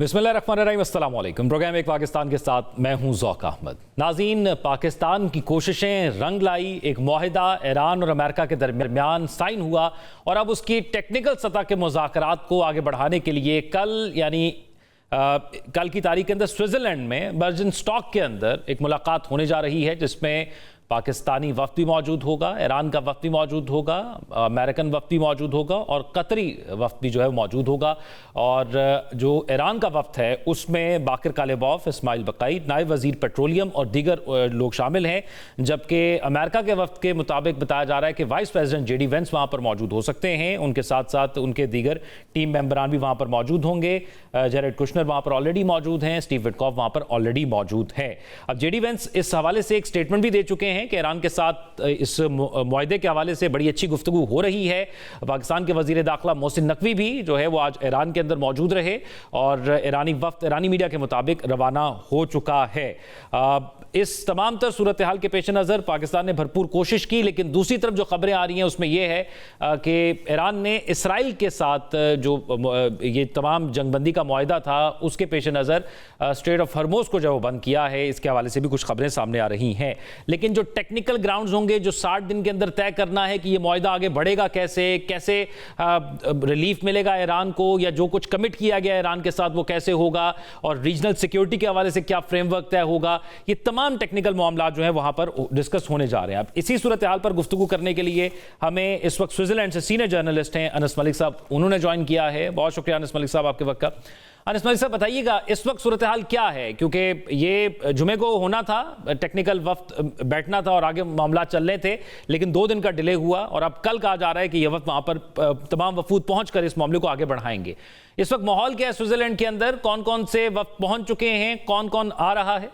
बिस्मिल्लाहिर्रहमानिर्रहीम, अस्सलाम वालेकुम। प्रोग्राम एक पाकिस्तान के साथ मैं हूं ज़ौक़ अहमद। नाज़रीन, पाकिस्तान की कोशिशें रंग लाई। एक मुआहिदा ईरान और अमेरिका के दरमियान साइन हुआ और अब उसकी टेक्निकल सतह के मुज़ाकरात को आगे बढ़ाने के लिए कल की तारीख के अंदर स्विट्ज़रलैंड में बर्जनस्टॉक के अंदर एक मुलाकात होने जा रही है, जिसमें पाकिस्तानी वफ़द भी मौजूद होगा, ईरान का वफ़द भी मौजूद होगा, अमेरिकन वफ़द भी मौजूद होगा और कतरी वफ़द भी जो है मौजूद होगा। और जो ईरान का वफ़द है उसमें बाकिर कालिबॉफ, इस्माइल बकाई, नायब वज़ीर पेट्रोलियम और दीगर लोग शामिल हैं। जबकि अमेरिका के वफ़द के मुताबिक बताया जा रहा है कि वाइस प्रेसिडेंट JD वेंस वहाँ पर मौजूद हो सकते हैं। उनके साथ साथ उनके दीगर टीम मेंबरान भी वहाँ पर मौजूद होंगे। जेरेड कुशनर वहाँ पर ऑलरेडी मौजूद हैं, स्टीव विटकॉफ वहाँ पर ऑलरेडी मौजूद हैं। अब JD वेंस इस हवाले से एक स्टेटमेंट भी दे चुके हैं कि ईरान के साथ इस मुआहदे के हवाले से बड़ी अच्छी गुफ्तगू हो रही है। पाकिस्तान के वज़ीर दाखिला मोहसिन नकवी भी जो है वो आज ईरान के अंदर मौजूद रहे और ईरानी वफ़द ईरानी मीडिया के मुताबिक रवाना हो चुका है। इस तमाम तर सूरत हाल के पेश नज़र पाकिस्तान ने भरपूर कोशिश की, लेकिन दूसरी तरफ जो खबरें आ रही हैं उसमें यह है कि ईरान ने इसराइल के साथ जो ये तमाम जंगबंदी का मुआहदा था उसके पेश नज़र स्ट्रेट ऑफ हॉर्मुज़ को जो बंद किया है। इसके हवाले से भी कुछ खबरें सामने आ रही हैं, लेकिन जो टेक्निकल ग्राउंड्स होंगे, जो 60 दिन के अंदर तय करना है कि ये मुआहदा आगे बढ़ेगा कैसे रिलीफ मिलेगा ईरान को, या जो कुछ कमिट किया गया ईरान के साथ वो कैसे होगा, और रीजनल सिक्योरिटी के हवाले से क्या फ्रेमवर्क तय होगा, ये तमाम टेक्निकल मामला जो है वहां पर डिस्कस होने जा रहे हैं। अब इसी सूरत हाल पर गुफ्तगू करने के लिए हमें इस वक्त स्विट्जरलैंड से सीनियर जर्नलिस्ट हैं अनस मलिक साहब, उन्होंने ज्वाइन किया है। बहुत शुक्रिया अनस मलिक साहब आपके वक्त का। अनस मलिक साहब बताइएगा इस वक्त सूरत हाल क्या है, क्योंकि ये जुमे को होना था, टेक्निकल वक्त बैठना था और आगे मामला चल रहे थे, लेकिन 2 दिन का डिले हुआ और अब कल कहा जा रहा है कि यह वक्त वहां पर तमाम वफूद पहुंचकर इस मामले को आगे बढ़ाएंगे। इस वक्त माहौल क्या है स्विट्जरलैंड के अंदर? कौन कौन से वक्त पहुंच चुके हैं, कौन कौन आ रहा है?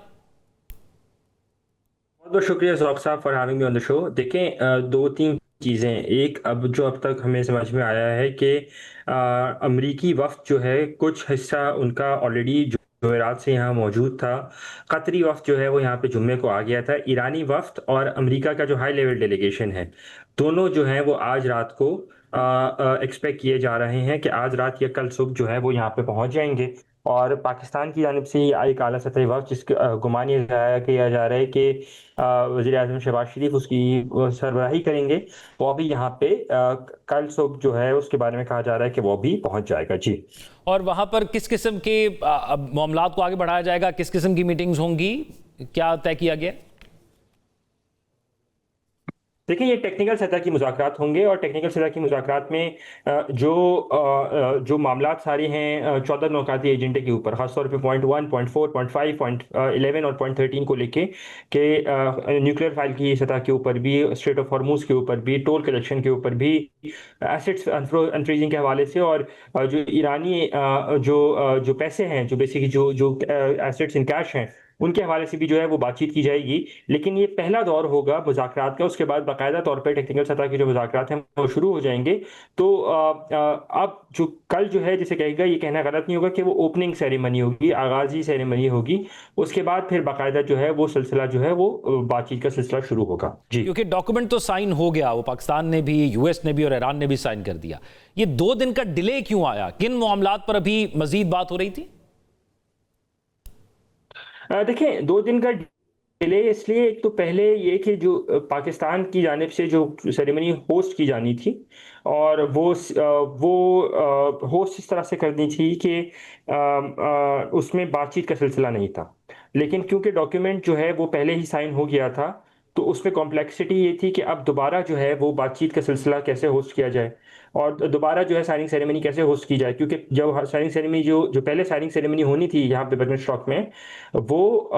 बहुत बहुत शुक्रिया ज़ौक़ साहब for having me on the show. देखें, 2-3 चीज़ें। एक, अब तक हमें समझ में आया है कि अमरीकी वफ़द जो है कुछ हिस्सा उनका ऑलरेडी जुमेरात से यहाँ मौजूद था। कतरी वफ़द जो है वो यहाँ पे जुम्मे को आ गया था। ईरानी वफ़द और अमेरिका का जो हाई लेवल डेलीगेशन है, दोनों जो हैं वो आज रात को एक्सपेक्ट किए जा रहे हैं कि आज रात या कल सुबह जो है वो यहाँ पे पहुँच जाएंगे। और पाकिस्तान की जानिब से एक आला सतही वफ़द जिसके गुमान ये किया जा रहा है कि वज़ीर-ए-आज़म शहबाज शरीफ उसकी सरबराही करेंगे, वो भी यहाँ पे कल सुबह जो है उसके बारे में कहा जा रहा है कि वो भी पहुँच जाएगा। जी। और वहां पर किस किस्म के मामलात को आगे बढ़ाया जाएगा, किस किस्म की मीटिंग्स होंगी, क्या तय किया गया? देखिए, ये टेक्निकल सतह की मुज़ाकरात होंगे और टेक्निकल सतह की मुज़ाकरात में जो मामलात सारे हैं 14 नुकाती एजेंडे के ऊपर, ख़ासतौर पे पॉइंट 1, पॉइंट 4, पॉइंट 5, पॉइंट 11 और पॉइंट 13 को लेके कि न्यूक्लियर फाइल की सतह के ऊपर भी, स्ट्रेट ऑफ हॉर्मुज़ के ऊपर भी, टोल कलेक्शन के ऊपर भी, एसेट्स अनफ्रीजिंग के हवाले से, और जो ईरानी जो पैसे हैं, जो बेसिकली जो एसेट्स इन कैश हैं, उनके हवाले से भी जो है वो बातचीत की जाएगी। लेकिन ये पहला दौर होगा मुज़ाकरात का। उसके बाद बाकायदा तौर पे टेक्निकल सतह के जो मुज़ाकरात हैं वो शुरू हो जाएंगे। तो अब जो कल जो है, जिसे कहेगा, ये कहना गलत नहीं होगा कि वो ओपनिंग सेरेमनी होगी, आगाज़ी सेरेमनी होगी। उसके बाद फिर बाकायदा जो है वो सिलसिला जो है वो बातचीत का सिलसिला शुरू होगा। जी। क्योंकि डॉक्यूमेंट तो साइन हो गया, वो पाकिस्तान ने भी, US ने भी और ईरान ने भी साइन कर दिया। ये 2 दिन का डिले क्यों आया? किन मामलात पर अभी मजीद बात हो रही थी? देखें, 2 दिन का डिले इसलिए, एक तो पहले ये कि जो पाकिस्तान की जानिब से जो सेरेमनी होस्ट की जानी थी, और वो होस्ट इस तरह से करनी थी कि उसमें बातचीत का सिलसिला नहीं था। लेकिन क्योंकि डॉक्यूमेंट जो है वो पहले ही साइन हो गया था, तो उसमें कॉम्प्लेक्सिटी ये थी कि अब दोबारा जो है वो बातचीत का सिलसिला कैसे होस्ट किया जाए और दोबारा जो है साइनिंग सेरेमनी कैसे होस्ट की जाए। क्योंकि जब साइनिंग सेरेमनी जो पहले साइनिंग सेरेमनी होनी थी यहाँ पे बर्जनस्टॉक में, वो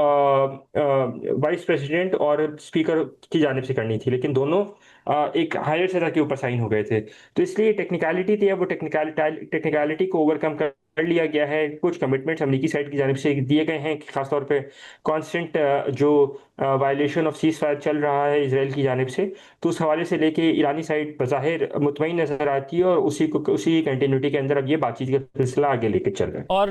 वाइस प्रेसिडेंट और स्पीकर की जानिब से करनी थी, लेकिन दोनों एक हायर सतह के ऊपर साइन हो गए थे। तो इसलिए टेक्निकलिटी थी, अब वो टेक्निकलिटी को ओवरकम कर लिया गया है। कुछ कमिटमेंट्स अमेरिकी साइड की जानिब से दिए गए हैं, खासतौर पे कांस्टेंट जो वायलेशन ऑफ सीज फायर चल रहा है इजराइल की जानिब से, तो उस हवाले से लेके ईरानी साइड बज़ाहिर मुतमईन नजर आती है और उसी कंटिन्यूटी के अंदर अब ये बातचीत का सिलसिला आगे लेके चल रहा है। और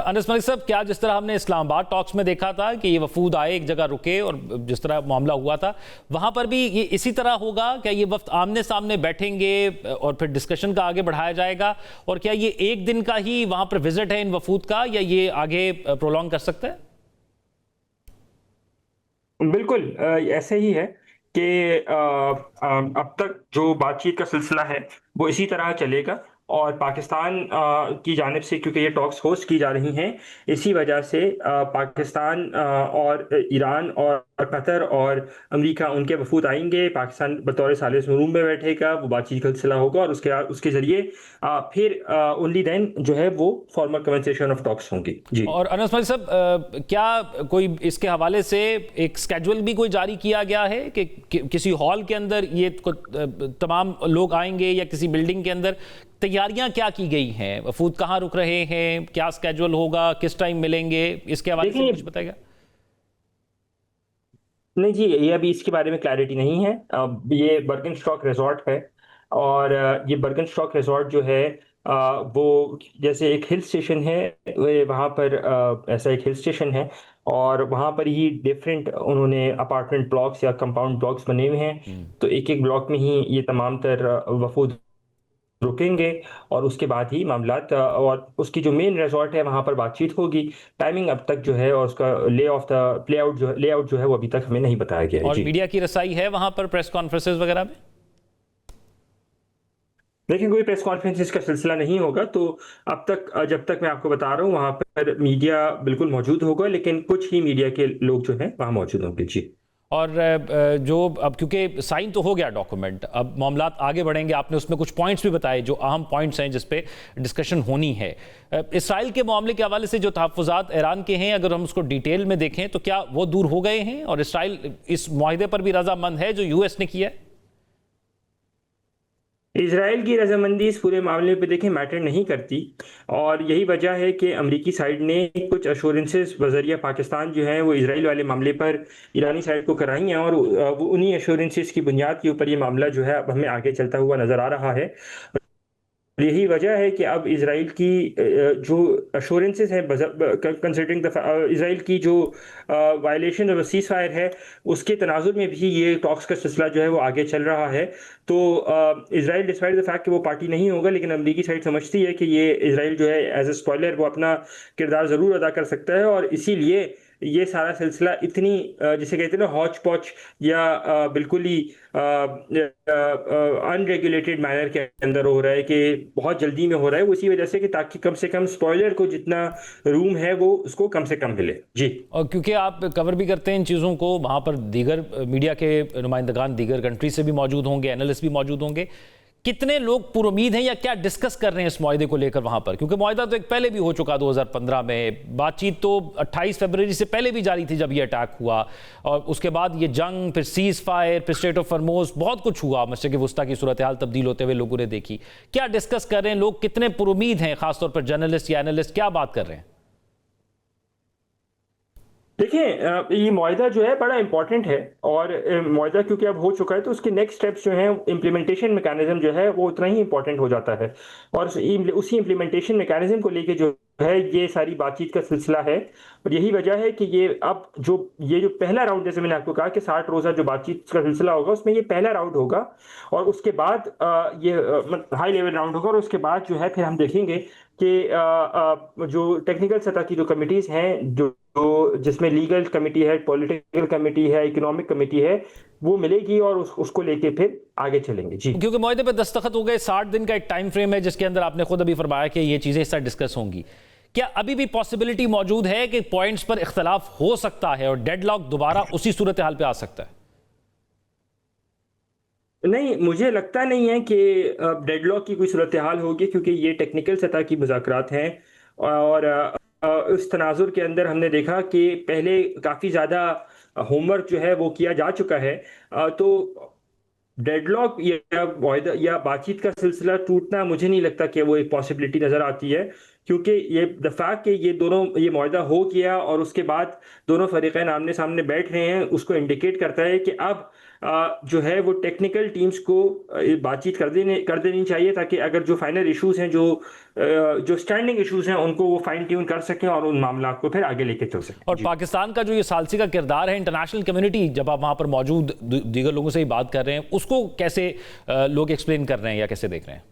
अनस मलिक साहब, क्या जिस तरह हमने इस्लामाबाद टॉक्स में देखा था कि ये वफूद आए, एक जगह रुके और जिस तरह मामला हुआ था, वहां पर भी ये इसी तरह होगा? क्या ये वक्त आमने सामने बैठेंगे और फिर डिस्कशन का आगे बढ़ाया जाएगा? और क्या ये एक दिन का ही वहां वहां पर विजिट है इन वफूद का, या ये आगे प्रोलॉन्ग कर सकता है? बिल्कुल ऐसे ही है कि अब तक जो बातचीत का सिलसिला है वो इसी तरह चलेगा, और पाकिस्तान की जानिब से क्योंकि ये टॉक्स होस्ट की जा रही हैं, इसी वजह से पाकिस्तान और ईरान और कतर और अमेरिका उनके वफूद आएंगे। पाकिस्तान बतौर सालिस रूम में बैठेगा, वो बातचीत का सिलसिला होगा, और उसके ज़रिए फिर ओनली देन जो है वो फॉर्मल कन्वर्सेशन ऑफ टॉक्स होंगी। जी। और अनस भाई साहब, क्या कोई इसके हवाले से एक स्केड्यूल भी कोई जारी किया गया है कि किसी हॉल के अंदर ये तमाम लोग आएंगे, या किसी बिल्डिंग के अंदर तैयारियां क्या की गई हैं? वफूद कहाँ रुक रहे हैं, क्या स्केड्यूल होगा, किस टाइम मिलेंगे, इसके हवाले से कुछ बताएगा? नहीं जी, ये अभी इसके बारे में क्लैरिटी नहीं है। अब ये बर्गनस्टॉक रिजॉर्ट है, और ये बर्गनस्टॉक रिजॉर्ट जो है वो जैसे एक हिल स्टेशन है, वहाँ पर ऐसा एक हिल स्टेशन है, और वहाँ पर ही डिफरेंट उन्होंने अपार्टमेंट ब्लॉक्स या कंपाउंड ब्लॉक्स बने हुए हैं। तो एक एक ब्लॉक में ही ये तमाम तर वफूद रुकेंगे, और उसके बाद ही मामलात और उसकी जो मेन रिजॉर्ट है वहाँ पर बातचीत होगी। टाइमिंग अब तक जो है और उसका लेआउट जो है वो अभी तक हमें नहीं बताया गया है। और जी। मीडिया की रसाई है वहां पर, प्रेस कॉन्फ्रेंसेस वगैरह में? लेकिन कोई प्रेस कॉन्फ्रेंस का सिलसिला नहीं होगा, तो अब तक जब तक मैं आपको बता रहा हूँ वहाँ पर मीडिया बिल्कुल मौजूद होगा, लेकिन कुछ ही मीडिया के लोग जो हैं वहाँ मौजूद होंगे। जी। और जो अब क्योंकि साइन तो हो गया डॉक्यूमेंट, अब मामलात आगे बढ़ेंगे, आपने उसमें कुछ पॉइंट्स भी बताए जो अहम पॉइंट्स हैं जिस पे डिस्कशन होनी है। इसराइल के मामले के हवाले से जो तहफ़्फ़ुज़ात ईरान के हैं, अगर हम उसको डिटेल में देखें तो क्या वो दूर हो गए हैं, और इसराइल इस मुआहदे पर भी रजामंद है जो यूएस ने किया है? इजराइल की रजामंदी इस पूरे मामले पे देखें मैटर नहीं करती, और यही वजह है कि अमरीकी साइड ने कुछ अश्योरेंसेस बजरिया पाकिस्तान जो है वो इजराइल वाले मामले पर ईरानी साइड को कराई हैं, और वो उन्हीं अश्योरेंसेस की बुनियाद के ऊपर ये मामला जो है अब हमें आगे चलता हुआ नज़र आ रहा है। यही वजह है कि अब इसराइल की जो अश्योरेंसेस हैं कंसिडरिंग द इसराइल की जो वायलेशन ऑफ सीज फायर है, उसके तनाजुर में भी ये टॉक्स का सिलसिला जो है वो आगे चल रहा है। तो इसराइल डिस्पाइट द फैक्ट कि वो पार्टी नहीं होगा, लेकिन अमरीकी साइड समझती है कि ये इसराइल जो है एज ए स्पॉइलर वो अपना किरदार ज़रूर अदा कर सकता है, और इसीलिए ये सारा सिलसिला इतनी जिसे कहते हैं ना हौच पौच या बिल्कुल ही अनरेगुलेटेड मैनर के अंदर हो रहा है, कि बहुत जल्दी में हो रहा है, उसी वजह से कि ताकि कम से कम स्पॉइलर को जितना रूम है वो उसको कम से कम मिले। जी। और क्योंकि आप कवर भी करते हैं इन चीज़ों को, वहाँ पर दीगर मीडिया के नुमाइंदगान दीगर कंट्री से भी मौजूद होंगे, एनालिस्ट भी मौजूद होंगे, कितने लोग पुरुमीद हैं या क्या डिस्कस कर रहे हैं इस मुआहदे को लेकर वहाँ पर? क्योंकि मुआहदा तो एक पहले भी हो चुका 2015 में, बातचीत तो 28 फरवरी से पहले भी जारी थी जब ये अटैक हुआ, और उसके बाद ये जंग, फिर सीज फायर, फिर स्टेट ऑफ फॉरमोज, बहुत कुछ हुआ, मशरिक़ वुस्ता की सूरत हाल तब्दील होते हुए लोगों ने देखी। क्या डिस्कस कर रहे हैं लोग, कितने पुरुमीद हैं, खासतौर पर जर्नलिस्ट या एनालिस्ट क्या बात कर रहे हैं? देखिए ये मुआहदा जो है बड़ा इंपॉर्टेंट है, और मुआहदा क्योंकि अब हो चुका है तो उसके नेक्स्ट स्टेप्स जो हैं इम्प्लीमेंटेशन मैकेनिज्म जो है वो उतना ही इंपॉर्टेंट हो जाता है, और उसी इम्प्लीमेंटेशन मैकेनिज्म को लेके जो है ये सारी बातचीत का सिलसिला है। और यही वजह है कि ये जो पहला राउंड, जैसे मैंने आपको कहा कि 60 रोज़ा जो बातचीत का सिलसिला होगा उसमें ये पहला राउंड होगा, और उसके बाद ये हाई लेवल राउंड होगा, और उसके बाद जो है फिर हम देखेंगे कि जो टेक्निकल सतह की जो कमिटीज़ हैं, जो जिसमें लीगल कमेटी है, पॉलिटिकल कमेटी है, इकोनॉमिक कमेटी है, वो मिलेगी, और उसको लेके फिर आगे चलेंगे। जी। क्योंकि मुआहदे पे दस्तखत हो गए, 60 दिन का एक टाइम फ्रेम है जिसके अंदर आपने खुद अभी फरमाया कि ये चीज़ें इस साथ डिस्कस होंगी। क्या अभी भी पॉसिबिलिटी मौजूद है कि पॉइंट्स पर इख्तलाफ हो सकता है और डेडलॉक दोबारा उसी सूरत हाल पे आ सकता है? नहीं, मुझे लगता नहीं है कि डेडलॉक की कोई सूरत हाल होगी, क्योंकि ये टेक्निकल सतह की मुज़ाकरात हैं, और उस तनाजुर के अंदर हमने देखा कि पहले काफ़ी ज़्यादा होमवर्क जो है वो किया जा चुका है। तो डेडलॉक या बातचीत का सिलसिला टूटना मुझे नहीं लगता कि वो एक पॉसिबिलिटी नज़र आती है, क्योंकि ये द फैक्ट कि ये मुआहदा हो गया और उसके बाद दोनों फरीक़ैन आमने सामने बैठ रहे हैं, उसको इंडिकेट करता है कि अब जो है वो टेक्निकल टीम्स को बातचीत कर देनी चाहिए, ताकि अगर जो फाइनल इश्यूज हैं, जो स्टैंडिंग इश्यूज हैं, उनको वो फाइन ट्यून कर सकें और उन मामला को फिर आगे लेके चल सकें। और पाकिस्तान का जो ये सालसी का किरदार है, इंटरनेशनल कम्युनिटी जब आप वहाँ पर मौजूद दीगर लोगों से ही बात कर रहे हैं, उसको कैसे लोग एक्सप्लेन कर रहे हैं या कैसे देख रहे हैं?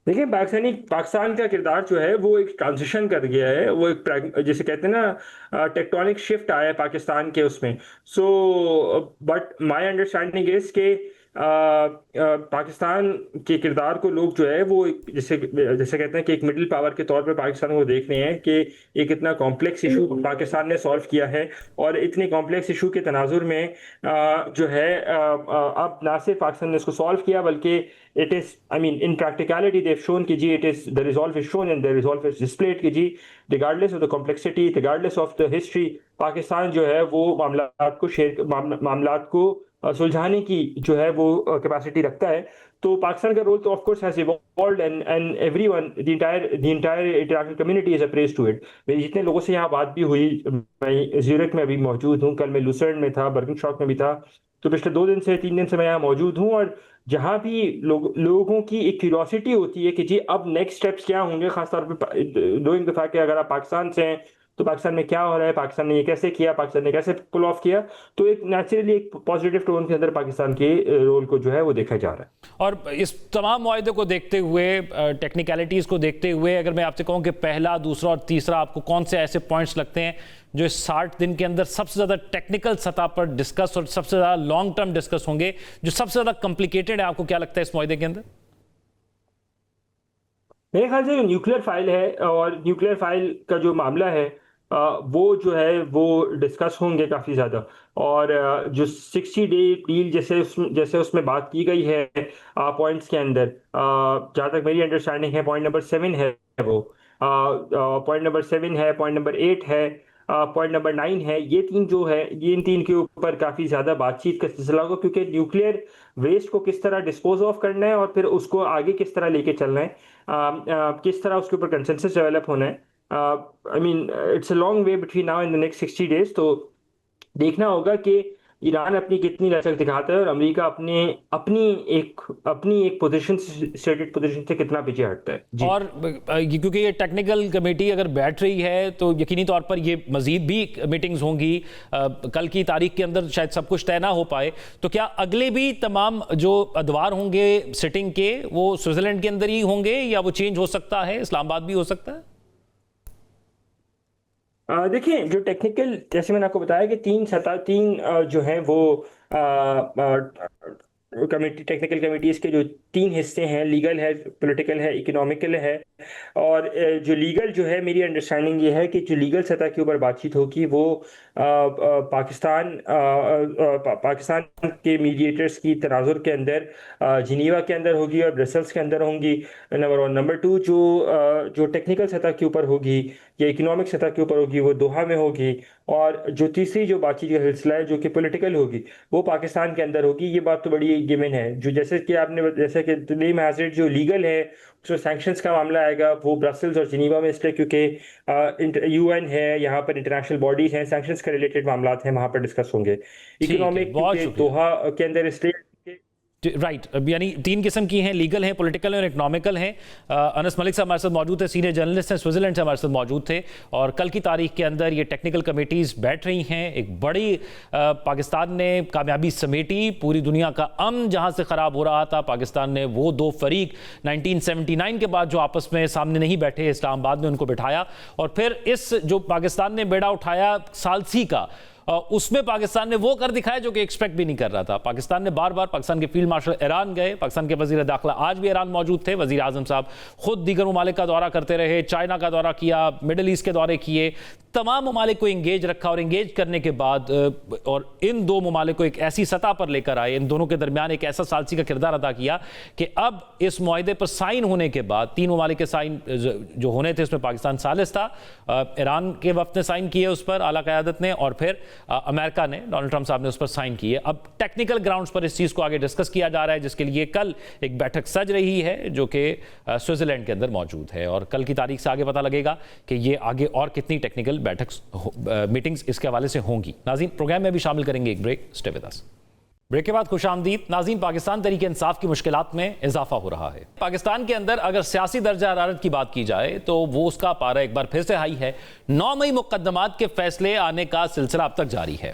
देखिए, पाकिस्तान का किरदार जो है वो एक ट्रांजिशन कर गया है, वो एक जैसे कहते हैं ना, टेक्टोनिक शिफ्ट आया है पाकिस्तान के उसमें। So but my understanding is के पाकिस्तान के किरदार को लोग जो है वो जैसे जैसे कहते हैं कि एक मिडिल पावर के तौर पे पाकिस्तान को देख रहे हैं कि एक इतना कॉम्प्लेक्स इशू पाकिस्तान ने सॉल्व किया है, और इतने कॉम्प्लेक्स इशू के तनाजुर में जो है अब ना सिर्फ पाकिस्तान ने इसको सॉल्व किया, बल्कि it is, I mean, in practicality they've shown कि जी it is, the resolve is shown and the resolve is displayed कि जी regardless of the complexity, regardless of the history, Pakistan जो है वो मामलात को सुलझाने की जो है वो कैपेसिटी रखता है। तो पाकिस्तान का रोल तो of course has evolved, and everyone, the entire international community is apprised to it. मेरी जितने लोगों से यहाँ बात भी हुई, मैं ज्यूरिख में अभी मौजूद हूँ, कल मैं लुसर्न में था, बर्किंशॉक में भी था, तो पिछले 2 दिन से 3 दिन से मैं यहाँ मौजूद हूँ। और जहाँ भी लोगों की एक क्यूरियोसिटी होती है कि जी अब नेक्स्ट स्टेप्स क्या होंगे, खासतौर पे डूइंग द फैक्ट कि अगर आप पाकिस्तान से हैं तो पाकिस्तान में क्या हो रहा है, पाकिस्तान ने ये कैसे किया, पाकिस्तान ने कैसे पुल ऑफ किया, तो एक नेचुरली एक पॉजिटिव टोन के अंदर पाकिस्तान के रोल को जो है वो देखा जा रहा है। और इस तमाम मुआहदे को देखते हुए, टेक्निकलिटीज़ को देखते हुए, अगर मैं आपसे कहूं कि पहला, दूसरा और तीसरा आपको कौन से ऐसे पॉइंट्स लगते हैं जो इस 60 दिन के अंदर सबसे ज़्यादा टेक्निकल सतह पर डिस्कस और सबसे ज़्यादा लॉन्ग टर्म डिस्कस होंगे, जो सबसे ज़्यादा कॉम्प्लिकेटेड है, आपको क्या लगता है इस मुआहदे के अंदर? मेरे ख्याल से न्यूक्लियर फाइल है, और न्यूक्लियर फाइल का जो मामला है वो जो है वो डिस्कस होंगे काफ़ी ज़्यादा। और जो 60 डे डील जैसे उसमें बात की गई है पॉइंट्स के अंदर, जहाँ तक मेरी अंडरस्टैंडिंग है पॉइंट नंबर 7 है वो, पॉइंट नंबर 7 है, पॉइंट नंबर 8 है, पॉइंट नंबर 9 है। ये तीन जो है, ये इन तीन के ऊपर काफ़ी ज़्यादा बातचीत का सिलसिला होगा, क्योंकि न्यूक्लियर वेस्ट को किस तरह डिस्पोज ऑफ करना है और फिर उसको आगे किस तरह लेके चलना है, किस तरह उसके ऊपर कंसेंसस डेवलप होना है। I mean it's a long way between now and the next 60 days. तो देखना होगा कि ईरान अपनी कितनी लचक दिखाता है और अमेरिका अपनी एक पोजीशन स्टेटेड पोजीशन से कितना पीछे हटता है जी। और क्योंकि ये टेक्निकल कमेटी अगर बैठ रही है तो यकीनी तौर पर ये मजीद भी मीटिंग्स होंगी, कल की तारीख के अंदर शायद सब कुछ तय ना हो पाए, तो क्या अगले भी तमाम जो अदवार होंगे सिटिंग के वो स्विट्जरलैंड के अंदर ही होंगे, या वो चेंज हो सकता है, इस्लामाबाद भी हो सकता है? देखिए, जो टेक्निकल, जैसे मैंने आपको बताया कि तीन जो है वो कमेटी, टेक्निकल कमेटीज के जो 3 हिस्से हैं, लीगल है, पॉलिटिकल है, इकोनॉमिकल है। और जो लीगल जो है, मेरी अंडरस्टैंडिंग ये है कि जो लीगल सतह के ऊपर बातचीत होगी वो पाकिस्तान के मीडिएटर्स की तनाजुर के अंदर जिनीवा के अंदर होगी और ब्रसल्स के अंदर होंगी, नंबर 1। नंबर 2, जो टेक्निकल सतह के ऊपर होगी या इकोनॉमिक सतह के ऊपर होगी वो दोहा में होगी। और जो तीसरी जो बातचीत का सिलसिला है जो कि पॉलिटिकल होगी वो पाकिस्तान के अंदर होगी। ये बात तो बड़ी गिवन है। जो जैसे कि नेम हैज इट, जो लीगल है उसमें सैंक्शंस का मामला आएगा, वो ब्रसल्स और जिनीवा में, इसलिए क्योंकि यूएन है, यहाँ पर इंटरनेशनल बॉडीज हैं, सैंक्शंस के रिलेटेड मामला हैं, वहाँ पर डिस्कस होंगे। इकोनॉमिक क्योंकि दोहा के अंदर इसलिए राइट, यानी 3 किस्म की हैं, लीगल हैं, पॉलिटिकल हैं और इकोनॉमिकल हैं। अनस मलिक साहब हमारे साथ मौजूद थे, सीनियर जर्नलिस्ट हैं, स्विट्जरलैंड से हमारे साथ मौजूद थे। और कल की तारीख के अंदर ये टेक्निकल कमेटीज़ बैठ रही हैं। एक बड़ी पाकिस्तान ने कामयाबी समेटी, पूरी दुनिया का अमन जहां से ख़राब हो रहा था, पाकिस्तान ने वो 2 फरीक 1979 के बाद जो आपस में सामने नहीं बैठे, इस्लामाबाद में उनको बिठाया। और फिर इस जो पाकिस्तान ने बेड़ा उठाया सालसी का, उसमें पाकिस्तान ने वो कर दिखाया जो कि एक्सपेक्ट भी नहीं कर रहा था। पाकिस्तान ने बार बार, पाकिस्तान के फील्ड मार्शल ईरान गए, पाकिस्तान के वजीर दाखिला आज भी ईरान मौजूद थे, वजीर आजम साहब खुद दीगर ममालिक का दौरा करते रहे, चाइना का दौरा किया, मिडल ईस्ट के दौरे किए, तमाम ममालिक को इंगेज रखा। और इंगेज करने के बाद और इन 2 ममालिक को एक ऐसी सतह पर लेकर आए, इन दोनों के दरमियान एक ऐसा सालसी का किरदार अदा किया कि अब इस मुआहदे पर साइन होने के बाद 3 ममालिक के साइन जो होने थे उसमें पाकिस्तान सालिस था। ईरान के वफ्द ने साइन किए उस पर, आला क़यादत ने, और फिर अमेरिका ने, डोनाल्ड ट्रंप साहब ने उस पर साइन किए। अब टेक्निकल ग्राउंड्स पर इस चीज़ को आगे डिस्कस किया जा रहा है, जिसके लिए कल एक बैठक सज रही है जो कि स्विट्जरलैंड के अंदर मौजूद है। और कल की तारीख से आगे पता लगेगा कि ये आगे और कितनी टेक्निकल मीटिंग्स इसके हवाले से होंगी। नाज़रीन, प्रोग्राम में भी शामिल करेंगे एक break, stay with us. Break के बाद खुशामदीद। नाज़रीन, पाकिस्तान तरीके इंसाफ की मुश्किलात में इजाफा हो रहा है। पाकिस्तान के अंदर अगर सियासी दर्जा हरारत की बात की जाए तो वो उसका पारा एक बार फिर से हाई है। 9 मई मुकदमात के फैसले आने का सिलसिला अब तक जारी है।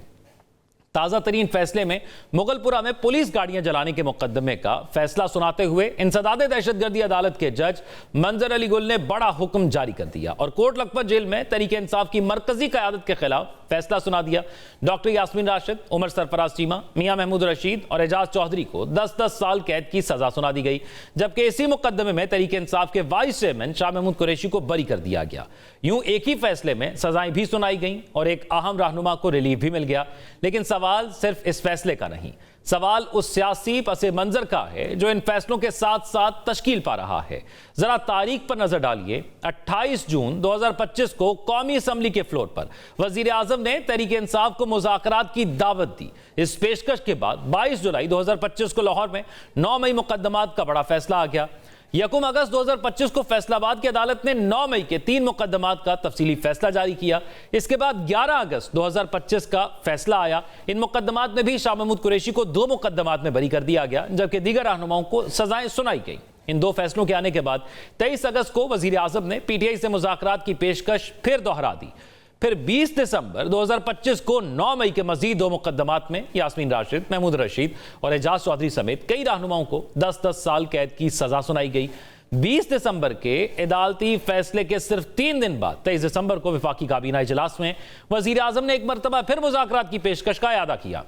ताज़ा तरीन फैसले में मुगलपुरा में पुलिस गाड़ियां जलाने के मुकदमे का फैसला सुनाते हुए इंसदाद दहशतगर्दी अदालत के जज मंजर अली गुल ने बड़ा हुक्म जारी कर दिया और कोट लखपत जेल में तहरीक इंसाफ की मरकजी क़यादत के खिलाफ फैसला सुना दिया। डॉक्टर यास्मीन राशिद, उमर सरफराज चीमा, मियां महमूद रशीद और एजाज चौधरी को 10-10 साल कैद की सजा सुना दी गई, जबकि इसी मुकदमे में तहरीक इंसाफ के वाइस चेयरमैन शाह महमूद कुरैशी को बरी कर दिया गया। यूं एक ही फैसले में सजाएं भी सुनाई गईं और एक अहम रहनुमा को रिलीफ भी मिल गया। लेकिन सवाल सिर्फ इस फैसले का नहीं, सवाल उस सियासी पसे मंजर का है जो इन फैसलों के साथ साथ तश्कील पा रहा है। जरा तारीख पर नजर डालिए। 28 जून 2025 को कौमी असम्बली के फ्लोर पर वजीर आजम ने तहरीक इंसाफ को मुज़ाकरात की दावत दी। इस पेशकश के बाद 22 जुलाई 2025 को लाहौर में 9 मई मुकदमात का बड़ा फैसला आ गया। 1 अगस्त 2025 को फैसलाबाद की अदालत ने 9 मई के 3 मुकदमात का तफसीली फैसला जारी किया। इसके बाद 11 अगस्त 2025 का फैसला आया। इन मुकदमात में भी शाह महमूद कुरैशी को 2 मुकदमात में बरी कर दिया गया, जबकि दीगर रहनुमाओं को सजाएं सुनाई गई। इन 2 फैसलों के आने के बाद 23 अगस्त को वजीर आजम ने पीटीआई से मुज़ाकरात की पेशकश फिर दोहरा दी। फिर 20 दिसंबर 2025 को 9 मई के मजीद 2 मुकदमात में यास्मीन राशिद, महमूद रशीद और एजाज चौधरी समेत कई रहनुमाओं को 10-10 साल कैद की सजा सुनाई गई। 20 दिसंबर के अदालती फैसले के सिर्फ 3 दिन बाद 23 दिसंबर को वफाकी काबीना इजलास में वजीर आजम ने एक मरतबा फिर मुज़ाकरात की पेशकश का इरादा किया।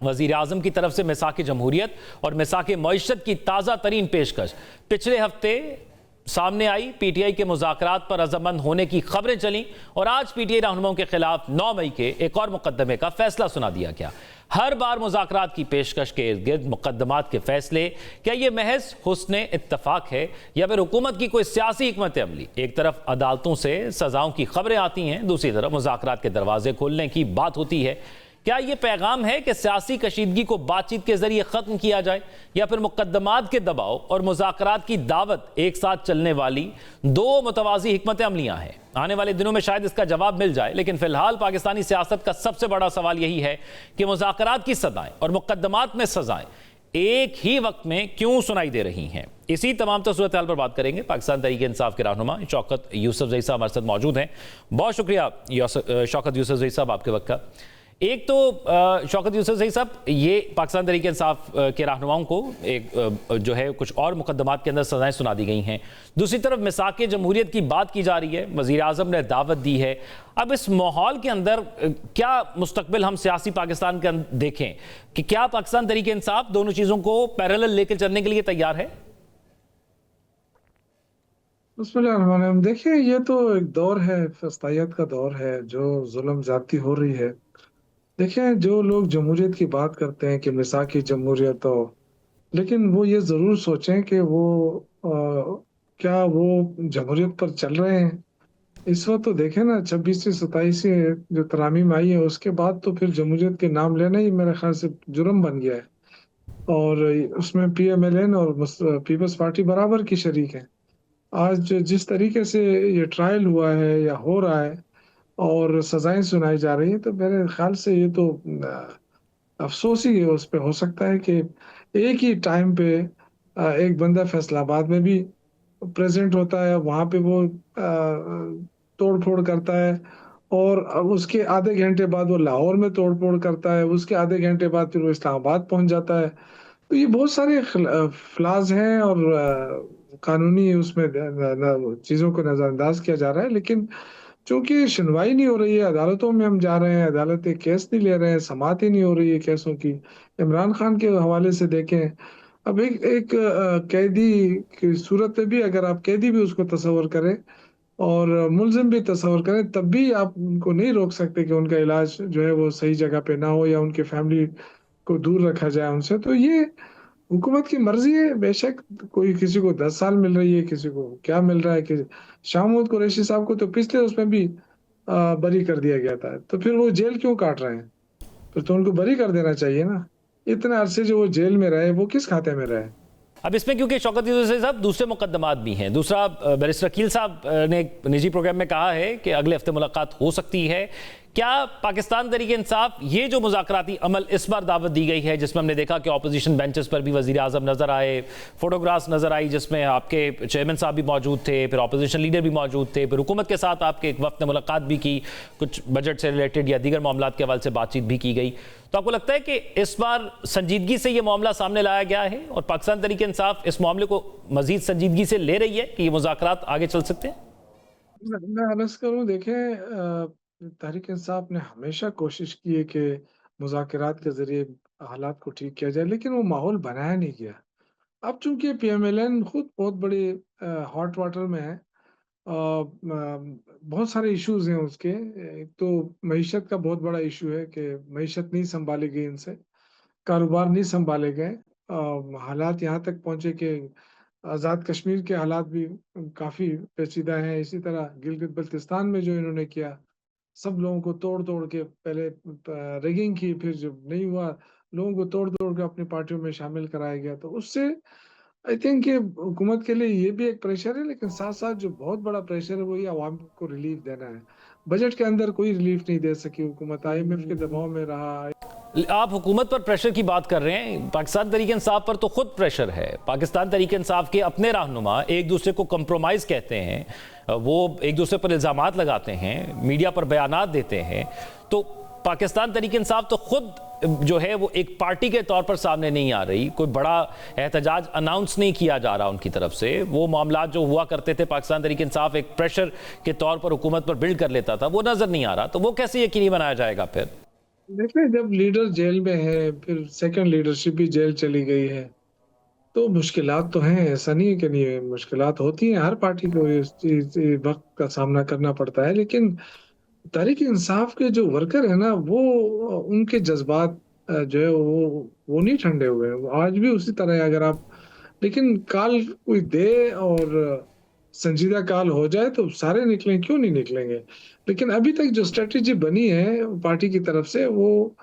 वजीर आजम की तरफ से मिसाक जमहूरियत और मिसाक मईशत की ताज़ा तरीन पेशकश पिछले हफ्ते सामने आई। पीटीआई के मुज़ाकरात पर रजामंद होने की खबरें चलीं और आज पीटीआई रहनुमाओं के खिलाफ 9 मई के एक और मुकदमे का फैसला सुना दिया गया। हर बार मुज़ाकरात की पेशकश के इर्द गिर्द मुकदमात के फैसले, क्या ये महज हुस्ने इत्तफाक है या फिर हुकूमत की कोई सियासी हिकमत अमली? एक तरफ अदालतों से सजाओं की खबरें आती हैं, दूसरी तरफ मुज़ाकरात के दरवाजे खोलने की बात होती है। क्या ये पैगाम है कि सियासी कशीदगी को बातचीत के जरिए खत्म किया जाए या फिर मुकदमात के दबाव और मुज़ाकरात की दावत एक साथ चलने वाली 2 मुतवाज़ी हिकमत अमलियां हैं? आने वाले दिनों में शायद इसका जवाब मिल जाए, लेकिन फिलहाल पाकिस्तानी सियासत का सबसे बड़ा सवाल यही है कि मुज़ाकरात की सजाएं और मुकदमात में सजाएं एक ही वक्त में क्यों सुनाई दे रही हैं। इसी तमाम सूरत हाल पर बात करेंगे। पाकिस्तान तहरीक इंसाफ के रहनुमा शौकत यूसुफजई साहब हमारे साथ मौजूद हैं। बहुत शुक्रिया शौकत यूसुफजई साहब आपके वक्त का। एक तो शौकत यूसुफजई साहब, ये पाकिस्तान तहरीक इंसाफ के रहनुमाओं को एक जो है कुछ और मुकदमात के अंदर सजाएं सुना दी गई हैं। दूसरी तरफ मिसाक जमहूरियत की बात की जा रही है, वज़ीर आज़म ने दावत दी है। अब इस माहौल के अंदर क्या मुस्तकबिल हम सियासी पाकिस्तान के देखें कि क्या पाकिस्तान तहरीक इंसाफ दोनों चीज़ों को पैरेलल लेकर चलने के लिए तैयार है? बिस्मिल्लाह, देखिए ये तो एक दौर है, फस्तायत का दौर है, जो जुल्म ज्यादती हो रही है। देखिए, जो लोग जमहूरियत की बात करते हैं कि मिसाक की जमहूरियत हो, लेकिन वो ये ज़रूर सोचें कि वो क्या वो जमहूरियत पर चल रहे हैं। इस वक्त तो देखें ना, 26 से 27 जो तरामीम आई है, उसके बाद तो फिर जमहूरियत के नाम लेना ही मेरे ख्याल से जुर्म बन गया है। और उसमें PMLN और पीपल्स पार्टी बराबर की शरीक है। आज जिस तरीके से ये ट्रायल हुआ है या हो रहा है और सजाएं सुनाई जा रही हैं, तो मेरे ख्याल से ये तो अफसोस ही उस पे हो सकता है कि एक ही टाइम पे एक बंदा फैसलाबाद में भी प्रेजेंट होता है, वहाँ पे वो तोड़ फोड़ करता है, और अब उसके आधे घंटे बाद वो लाहौर में तोड़ फोड़ करता है, उसके आधे घंटे बाद फिर वो इस्लामाबाद पहुंच जाता है। तो ये बहुत सारे फ्लाज हैं और कानूनी उसमें चीज़ों को नज़रअंदाज किया जा रहा है। लेकिन चूंकि सुनवाई नहीं हो रही है, अदालतों में हम जा रहे हैं, अदालतें केस नहीं ले रहे हैं, समाअत ही नहीं हो रही है केसों की। इमरान खान के हवाले से देखें, अब एक कैदी की सूरत में भी अगर आप कैदी भी उसको तस्वर करें और मुलजिम भी तस्वर करें, तब भी आप उनको नहीं रोक सकते कि उनका इलाज जो है वो सही जगह पे ना हो या उनके फैमिली को दूर रखा जाए उनसे। तो ये हुकूमत की मर्जी है। बेशक कोई किसी को 10 साल मिल रही है, किसी को क्या मिल रहा है। कि शाह महमूद कुरैशी साहब को तो पिछले उसमें भी बरी कर दिया गया था, तो फिर वो जेल क्यों काट रहे हैं? फिर तो उनको बरी कर देना चाहिए ना। इतने अरसे जो वो जेल में रहे, वो किस खाते में रहे? अब इसमें क्योंकि शौकत यूसुफ साहब दूसरे मुकदमात भी हैं। दूसरा, बैरिस्टर अकील साहब ने एक निजी प्रोग्राम में कहा है कि अगले हफ्ते मुलाकात हो सकती है क्या पाकिस्तान तहरीक इंसाफ ये जो मुज़ाकराती अमल इस बार दावत दी गई है, जिसमें हमने देखा कि ऑपोजिशन बेंचेस पर भी वज़ीर आज़म नज़र आए, फोटोग्राफ्स नज़र आई जिसमें आपके चेयरमैन साहब भी मौजूद थे, फिर ऑपोजिशन लीडर भी मौजूद थे, फिर हुकूमत के साथ आपके एक वक्त ने मुलाकात भी की, कुछ बजट से रिलेटेड या दीगर मामलों के हवाले से बातचीत भी की गई, तो आपको लगता है कि इस बार संजीदगी से ये मामला सामने लाया गया है और पाकिस्तान तहरीक इंसाफ इस मामले को मज़ीद संजीदगी से ले रही है कि ये मुज़ाकरात आगे चल सकते हैं? मैं अर्ज करूं, देखें, तहरीक इंसाफ ने हमेशा कोशिश की है कि मुज़ाकरात के ज़रिए हालात को ठीक किया जाए, लेकिन वो माहौल बनाया नहीं गया। अब चूँकि पीएमएलएन खुद बहुत बड़ी हॉट वाटर में है, बहुत सारे इश्यूज़ हैं उसके। एक तो मईशत का बहुत बड़ा इश्यू है कि मईशत नहीं सँभाली गई इनसे, कारोबार नहीं सँभाले गए। हालात यहाँ तक पहुँचे कि आज़ाद कश्मीर के हालात भी काफ़ी पेचीदा हैं। इसी तरह गिलगित-बल्तिस्तान में जो इन्होंने किया, सब लोगों को तोड़-तोड़ के पहले रैगिंग की, फिर जब नहीं हुआ, लोगों को तोड़-तोड़ के अपनी पार्टियों में शामिल कराया गया। तो उससे आई थिंक कि हुकूमत के लिए ये भी एक प्रेशर है, लेकिन साथ-साथ जो बहुत बड़ा प्रेशर है वो ये अवाम को रिलीफ देना है। बजट के अंदर कोई रिलीफ नहीं दे सकी हुकूमत, आईएमएफ के दबाव में रहा। आप हुकूमत पर प्रेशर की बात कर रहे हैं, पाकिस्तान तहरीक इंसाफ पर तो खुद प्रेशर है। पाकिस्तान तहरीक इंसाफ के अपने रहनुमा एक दूसरे को कंप्रोमाइज कहते हैं, वो एक दूसरे पर इल्ज़ामात लगाते हैं, मीडिया पर बयानात देते हैं। तो पाकिस्तान तहरीक इंसाफ तो खुद जो है वो एक पार्टी के तौर पर सामने नहीं आ रही, कोई बड़ा एहतजाज अनाउंस नहीं किया जा रहा उनकी तरफ से। वो मामला जो हुआ करते थे पाकिस्तान तहरीक इंसाफ एक प्रेशर के तौर पर हुकूमत पर बिल्ड कर लेता था, वो नज़र नहीं आ रहा। तो वो कैसे यकीनी बनाया जाएगा फिर? देखिए, जब लीडर जेल में है, फिर सेकंड लीडरशिप भी जेल चली गई है, तो मुश्किलात तो हैं, ऐसा नहीं है कि नहीं है, मुश्किलात होती हैं। हर पार्टी को इस चीज़ वक़्त का सामना करना पड़ता है, लेकिन तहरीक इंसाफ के जो वर्कर है ना, वो उनके जज़्बात जो है वो नहीं ठंडे हुए हैं। वो आज भी उसी तरह है। अगर आप लेकिन काल कोई दे और संजीदा काल हो जाए तो सारे निकलें, क्यों नहीं निकलेंगे? लेकिन अभी तक जो स्ट्रैटेजी बनी है पार्टी की तरफ से, वो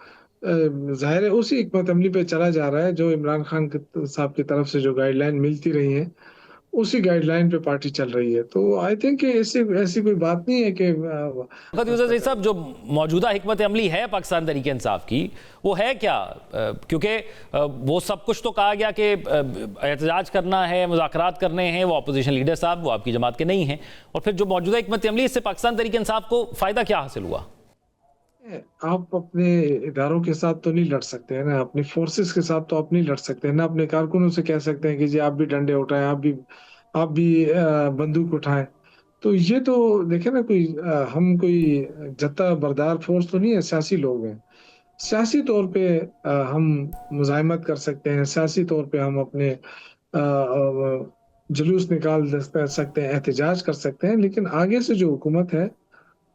ज़ाहिर है उसी हिकमत अमली पे चला जा रहा है जो इमरान खान साहब की तरफ से जो गाइडलाइन मिलती रही है, उसी गाइडलाइन पे पार्टी चल रही है। तो आई थिंक कि ऐसी ऐसी कोई बात नहीं है कि वक़्त यूसुफ साहब, जो मौजूदा हिकमत अमली है पाकिस्तान तहरीक इंसाफ की, वो है क्या? क्योंकि वो सब कुछ तो कहा गया कि एहतजाज करना है, मुज़ाकरात करने हैं, वो अपोजिशन लीडर साहब वो आपकी जमात के नहीं हैं, और फिर जो मौजूदा हिकमत अमली, इससे पाकिस्तान तहरीक इंसाफ को फ़ायदा क्या हासिल हुआ? आप अपने इदारों के साथ तो नहीं लड़ सकते हैं ना, अपनी फोर्सेस के साथ तो आप नहीं लड़ सकते हैं ना। अपने कारकुनों से कह सकते हैं कि जी आप भी डंडे उठाएं, आप भी बंदूक उठाएं। तो ये तो देखे ना, हम कोई जत्ता बरदार फोर्स तो नहीं है, सियासी लोग हैं। सियासी तौर पे हम मुज़ाहिमत कर सकते हैं, सियासी तौर पे हम अपने जुलूस सकते हैं, एहतजाज कर सकते हैं, लेकिन आगे से जो हुकूमत है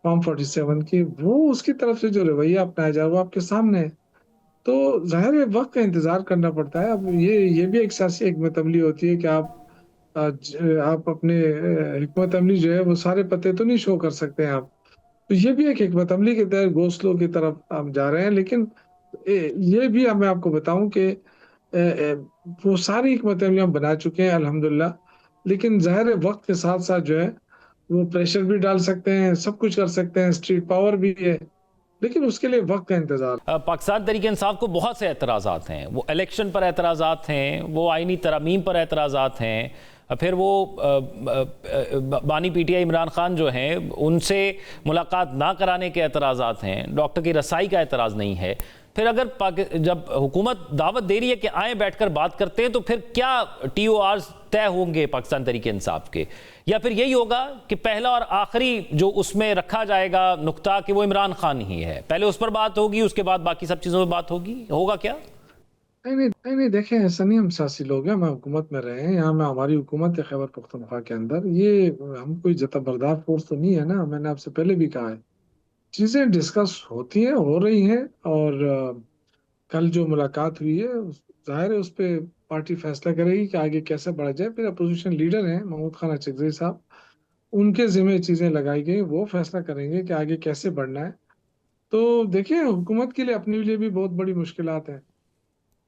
फॉर्म 47 की, वो उसकी तरफ से जो रवैया अपनाया जाए वो आपके सामने है। तो ज़ाहिर है वक़्त का इंतज़ार करना पड़ता है। अब ये भी एक सियासी हिकमत अमली होती है कि आप अपने हिकमत अमली जो है वो सारे पत्ते तो नहीं शो कर सकते हैं आप। तो ये भी एक हिकमत अमली के तहत घोंसलों की तरफ हम जा रहे हैं, लेकिन ये भी मैं आपको बताऊं कि वो सारी हिकमत अमली हम बना चुके हैं अल्हम्दुलिल्लाह। लेकिन ज़ाहिर है वक्त के साथ साथ जो है वो प्रेशर भी डाल सकते हैं, सब कुछ कर सकते हैं, स्ट्रीट पावर भी है, लेकिन उसके लिए वक्त का इंतजार। पाकिस्तान तहरीक इंसाफ को बहुत से एतराज़ात हैं, वो इलेक्शन पर एतराज़ात हैं, वो आइनी तरमीम पर एतराज़ात हैं, फिर वो बानी पीटीआई इमरान खान जो हैं उनसे मुलाकात ना कराने के एतराज़ात हैं, डॉक्टर की रसाई का एतराज़ नहीं है। फिर अगर जब हुकूमत दावत दे रही है कि आए बैठकर बात करते हैं, तो फिर क्या TORs तय होंगे पाकिस्तान तहरीक इंसाफ के, या फिर यही होगा कि पहला और आखिरी जो उसमें रखा जाएगा नुक्ता कि वो इमरान खान ही है, पहले उस पर बात होगी, उसके बाद बाकी सब चीज़ों पर बात होगी, होगा क्या? नहीं, देखें, ऐसा नहीं, हम सियासी लोग हैं, हम हुकूमत में रहे हैं, यहाँ में हमारी हुकूमत है खैबर पख्तूनख्वा के अंदर। ये हम कोई जताबरदार फोर्स तो नहीं है ना, मैंने आपसे पहले भी कहा है। चीजें डिस्कस होती हैं, हो रही हैं, और कल जो मुलाकात हुई है जाहिर है उस पे पार्टी फैसला करेगी कि आगे कैसे बढ़ा जाए। फिर अपोजिशन लीडर हैं महमूद खान अचकज़ई साहब, उनके जिम्मे चीजें लगाई गई, वो फैसला करेंगे कि आगे कैसे बढ़ना है। तो देखिए, हुकूमत के लिए अपने लिए भी बहुत बड़ी मुश्किलात हैं,